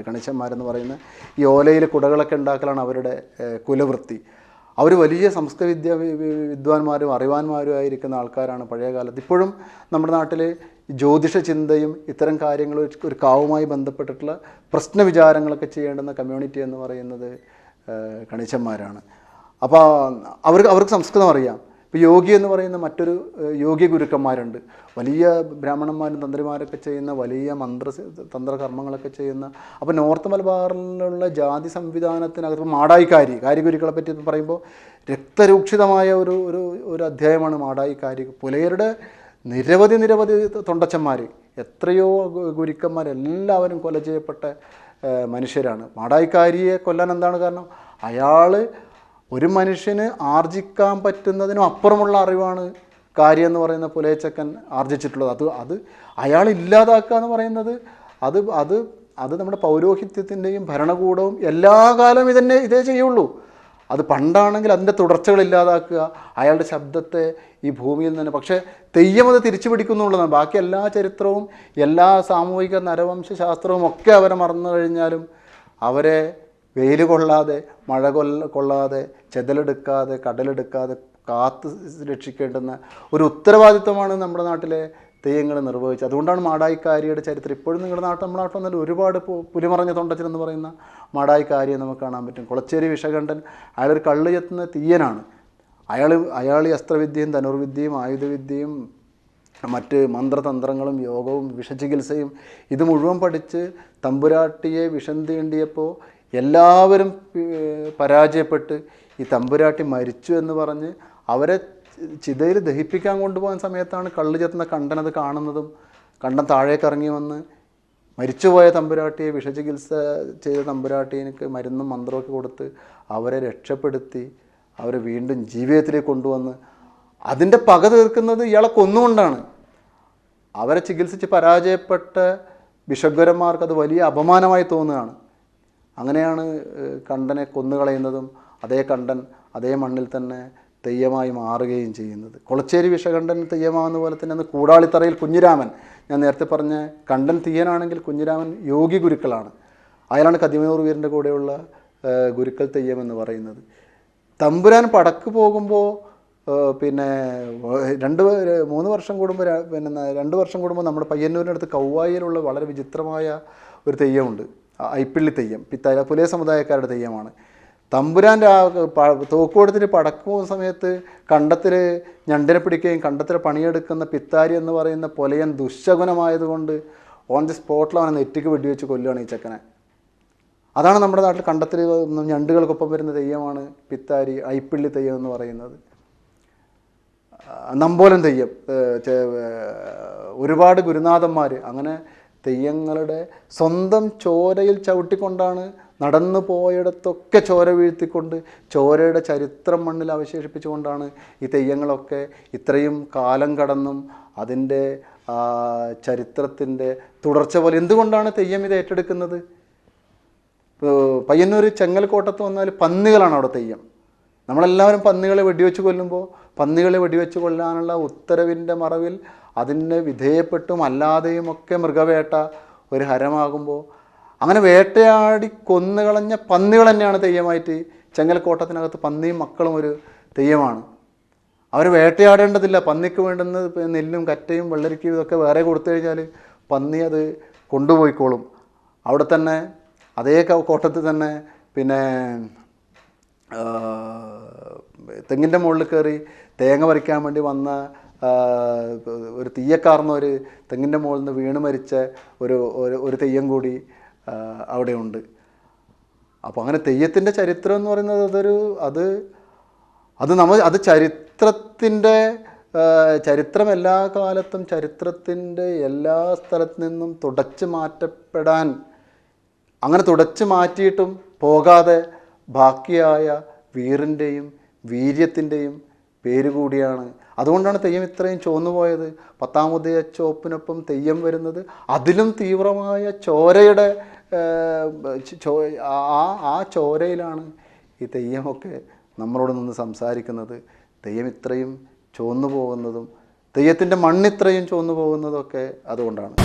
കണിശന്മാരെന്ന് പറയുന്ന ഈ ഓലയിൽ കുടകളൊക്കെ ഉണ്ടാക്കലാണ് അവരുടെ കുലവൃത്തി. അവർ വലിയ സംസ്കൃത വിദ്വാൻമാരും അറിവാന്മാരും ആയിരിക്കുന്ന ആൾക്കാരാണ് പഴയ കാലത്ത്. ഇപ്പോഴും നമ്മുടെ നാട്ടിൽ ജ്യോതിഷ ചിന്തയും ഇത്തരം കാര്യങ്ങൾ ഒരു കാവുമായി ബന്ധപ്പെട്ടിട്ടുള്ള പ്രശ്ന വിചാരങ്ങളൊക്കെ ചെയ്യേണ്ടുന്ന കമ്മ്യൂണിറ്റി എന്ന് പറയുന്നത് കണിശന്മാരാണ്. അപ്പോൾ അവർക്ക് സംസ്കൃതം അറിയാം. ഇപ്പോൾ യോഗി എന്ന് പറയുന്ന മറ്റൊരു യോഗി ഗുരുക്കന്മാരുണ്ട്. വലിയ ബ്രാഹ്മണന്മാരും തന്ത്രിമാരൊക്കെ ചെയ്യുന്ന വലിയ തന്ത്രകർമ്മങ്ങളൊക്കെ ചെയ്യുന്ന. അപ്പോൾ നോർത്ത് മലബാറിലുള്ള ജാതി സംവിധാനത്തിനകത്ത് മാടായിക്കാരി ഗുരുക്കളെ പറ്റി പറയുമ്പോൾ രക്തരൂക്ഷിതമായ ഒരു അധ്യായമാണ് മാടായിക്കാരി. പുലയരുടെ നിരവധി തൊണ്ടച്ചന്മാർ, എത്രയോ ഗുരുക്കന്മാർ, എല്ലാവരും കൊല ചെയ്യപ്പെട്ട മനുഷ്യരാണ്. മാടായിക്കാരിയെ കൊല്ലാൻ എന്താണ് കാരണം? അയാൾ ഒരു മനുഷ്യന് ആർജിക്കാൻ പറ്റുന്നതിനും അപ്പുറമുള്ള അറിവാണ് കാര്യം എന്ന് പറയുന്ന പുലയച്ചക്കൻ ആർജിച്ചിട്ടുള്ളത്. അത് അയാൾ ഇല്ലാതാക്കുക എന്ന് പറയുന്നത് അത് നമ്മുടെ പൗരോഹിത്യത്തിൻ്റെയും ഭരണകൂടവും എല്ലാ കാലവും ഇതേ ചെയ്യുള്ളൂ. അത് പണ്ടാണെങ്കിൽ അതിൻ്റെ തുടർച്ചകൾ ഇല്ലാതാക്കുക, അയാളുടെ ശബ്ദത്തെ ഈ ഭൂമിയിൽ നിന്ന്. പക്ഷേ തെയ്യം അത് തിരിച്ചു പിടിക്കുന്നുള്ളതാണ്. ബാക്കി എല്ലാ ചരിത്രവും എല്ലാ സാമൂഹിക നരവംശ ശാസ്ത്രവും ഒക്കെ അവരെ മറന്നു കഴിഞ്ഞാലും അവരെ വെയിൽ കൊള്ളാതെ, മഴ കൊള്ളാതെ, ചെതലെടുക്കാതെ, കടലെടുക്കാതെ കാത്ത് രക്ഷിക്കേണ്ടുന്ന ഒരു ഉത്തരവാദിത്വമാണ് നമ്മുടെ നാട്ടിലെ തെയ്യങ്ങൾ നിർവഹിച്ചത്. അതുകൊണ്ടാണ് മാടായിക്കാരിയുടെ ചരിത്രം ഇപ്പോഴും നമ്മുടെ നാട്ടിൽ വന്നാൽ ഒരുപാട് പുലിമറഞ്ഞ തൊണ്ടച്ചൻ എന്ന് പറയുന്ന മാടായിക്കാരിയെ നമുക്ക് കാണാൻ പറ്റും. കുളച്ചേരി വിഷകണ്ഠൻ അയാളൊരു കള്ള് ചെത്തുന്ന തീയനാണ്. അയാൾ ഈ അസ്ത്രവിദ്യയും ധനുർവിദ്യയും ആയുധവിദ്യയും മറ്റ് മന്ത്രതന്ത്രങ്ങളും യോഗവും വിഷചികിത്സയും ഇത് മുഴുവൻ പഠിച്ച് തമ്പുരാട്ടിയെ വിഷം തീണ്ടിയപ്പോൾ എല്ലാവരും പരാജയപ്പെട്ട് ഈ തമ്പുരാട്ടി മരിച്ചു എന്ന് പറഞ്ഞ് അവരെ ചിതയിൽ ദഹിപ്പിക്കാൻ കൊണ്ടുപോകാൻ സമയത്താണ് കള്ള് ചെത്തുന്ന കണ്ടനത് കാണുന്നതും കണ്ടൻ താഴേക്ക് ഇറങ്ങി വന്ന് മരിച്ചുപോയ തമ്പുരാട്ടിയെ വിഷചികിത്സ ചെയ്ത തമ്പുരാട്ടിക്ക് മരുന്നും മന്ത്രമൊക്കെ കൊടുത്ത് അവരെ രക്ഷപ്പെടുത്തി അവരെ വീണ്ടും ജീവിതത്തിലേക്ക് കൊണ്ടുവന്ന് അതിൻ്റെ പക തീർക്കുന്നത് ഇയാളെ കൊന്നുകൊണ്ടാണ്. അവരെ ചികിത്സിച്ച് പരാജയപ്പെട്ട ബിഷഗ്വരന്മാർക്ക് അത് വലിയ അപമാനമായി തോന്നുകയാണ്. അങ്ങനെയാണ് കണ്ടനെ കൊന്നുകളയുന്നതും അതേ കണ്ടൻ അതേ മണ്ണിൽ തന്നെ തെയ്യമായി മാറുകയും ചെയ്യുന്നത്. കൊളച്ചേരി വിഷകണ്ഠൻ തെയ്യമാവുന്ന പോലെ തന്നെ അന്ന് കൂടാളിത്തറയിൽ കുഞ്ഞിരാമൻ, ഞാൻ നേരത്തെ പറഞ്ഞ കണ്ടൻ തീയനാണെങ്കിൽ കുഞ്ഞിരാമൻ യോഗി ഗുരുക്കളാണ്. അയാളാണ് കതിമൂർ വീരൻ്റെ കൂടെയുള്ള ഗുരുക്കൾ തെയ്യം എന്ന് പറയുന്നത്. തമ്പുരാൻ പടക്ക് പോകുമ്പോൾ പിന്നെ 2-3 വർഷം കൂടുമ്പോൾ പിന്നെ 2 വർഷം കൂടുമ്പോൾ നമ്മുടെ പയ്യന്നൂരിനടുത്ത് കൗവായിലുള്ള വളരെ വിചിത്രമായ ഒരു തെയ്യമുണ്ട്, ഐപ്പിള്ളി തെയ്യം. പുലയ സമുദായക്കാരുടെ തെയ്യമാണ്. തമ്പുരാൻ്റെ തോക്ക് കൊടുത്തിട്ട് പടക്ക് പോകുന്ന സമയത്ത് കണ്ടത്തിൽ ഞണ്ടിനെ പിടിക്കുകയും കണ്ടത്തിൽ പണിയെടുക്കുന്ന പിത്താരി എന്ന് പറയുന്ന പൊലയൻ ദുശകുനമായതുകൊണ്ട് ഓൺ ദി സ്പോട്ടിൽ അവനെ നെറ്റിക്ക് വെടിവെച്ച് കൊല്ലുകയാണ് ഈ ചെക്കനെ. അതാണ് നമ്മുടെ നാട്ടിൽ കണ്ടത്തിൽ ഞണ്ടുകൾക്കൊപ്പം വരുന്ന തെയ്യമാണ് പിത്താരി, ഐപ്പിള്ളി തെയ്യം എന്ന് പറയുന്നത്. നമ്പോലൻ തെയ്യം, ഒരുപാട് ഗുരുനാഥന്മാർ അങ്ങനെ തെയ്യങ്ങളുടെ സ്വന്തം ചോരയിൽ ചവിട്ടിക്കൊണ്ടാണ് നടന്നു പോയിടത്തൊക്കെ ചോര വീഴ്ത്തിക്കൊണ്ട് ചോരയുടെ ചരിത്രം മണ്ണിൽ അവശേഷിപ്പിച്ചുകൊണ്ടാണ് ഈ തെയ്യങ്ങളൊക്കെ ഇത്രയും കാലം കടന്നും അതിൻ്റെ ചരിത്രത്തിൻ്റെ തുടർച്ച പോലെ. എന്തുകൊണ്ടാണ് തെയ്യം ഇത് ഏറ്റെടുക്കുന്നത്? പയ്യന്നൂർ ചെങ്ങൽക്കോട്ടത്ത് വന്നാൽ പന്നികളാണ് അവിടെ തെയ്യം. നമ്മളെല്ലാവരും പന്നികളെ വെടിവെച്ച് കൊല്ലുമ്പോൾ പന്നികളെ വെടിവെച്ച് കൊല്ലാനുള്ള ഉത്തരവിൻ്റെ മറവിൽ അതിന് വിധേയപ്പെട്ടും അല്ലാതെയുമൊക്കെ മൃഗവേട്ട ഒരു ഹരമാകുമ്പോൾ അങ്ങനെ വേട്ടയാടി കൊന്നുകളഞ്ഞ പന്നികൾ തന്നെയാണ് തെയ്യമായിട്ട്. ചെങ്ങൽക്കോട്ടത്തിനകത്ത് പന്നിയും മക്കളും ഒരു തെയ്യമാണ്. അവർ വേട്ടയാടേണ്ടതില്ല. പന്നിക്ക് വേണ്ടുന്ന നെല്ലും കറ്റയും വെള്ളരിക്കയും ഇതൊക്കെ വേറെ കൊടുത്തു കഴിഞ്ഞാൽ പന്നി അത് കൊണ്ടുപോയിക്കോളും. അവിടെ തന്നെ അതേ കോട്ടത്തിൽ തന്നെ പിന്നെ തെങ്ങിൻ്റെ മുകളിൽ കയറി തേങ്ങ പറിക്കാൻ വേണ്ടി വന്ന ഒരു തീയക്കാർന്നൊരു തെങ്ങിൻ്റെ മുകളിൽ നിന്ന് വീണ് മരിച്ച ഒരു തെയ്യം കൂടി അവിടെയുണ്ട്. അപ്പോൾ അങ്ങനെ തെയ്യത്തിൻ്റെ ചരിത്രം എന്ന് പറയുന്നത് അത് ചരിത്രത്തിൻ്റെ ചരിത്രം എല്ലാ കാലത്തും ചരിത്രത്തിൻ്റെ എല്ലാ സ്ഥലത്തു നിന്നും തുടച്ചു മാറ്റപ്പെടാൻ, അങ്ങനെ തുടച്ചു മാറ്റിയിട്ടും പോകാതെ ബാക്കിയായ വീറിൻ്റെയും വീര്യത്തിൻ്റെയും പേര് കൂടിയാണ്. അതുകൊണ്ടാണ് തെയ്യം ഇത്രയും ചോന്നുപോയത്. 10-ാം ഉദയ ചോപ്പിനൊപ്പം തെയ്യം വരുന്നത് അതിലും തീവ്രമായ ചോരയുടെ ആ ചോരയിലാണ് ഈ തെയ്യമൊക്കെ നമ്മളോട് നിന്ന് സംസാരിക്കുന്നത്. തെയ്യം ഇത്രയും ചോന്നു പോകുന്നതും തെയ്യത്തിൻ്റെ മണ്ണിത്രയും ചോന്നു പോകുന്നതൊക്കെ അതുകൊണ്ടാണ്.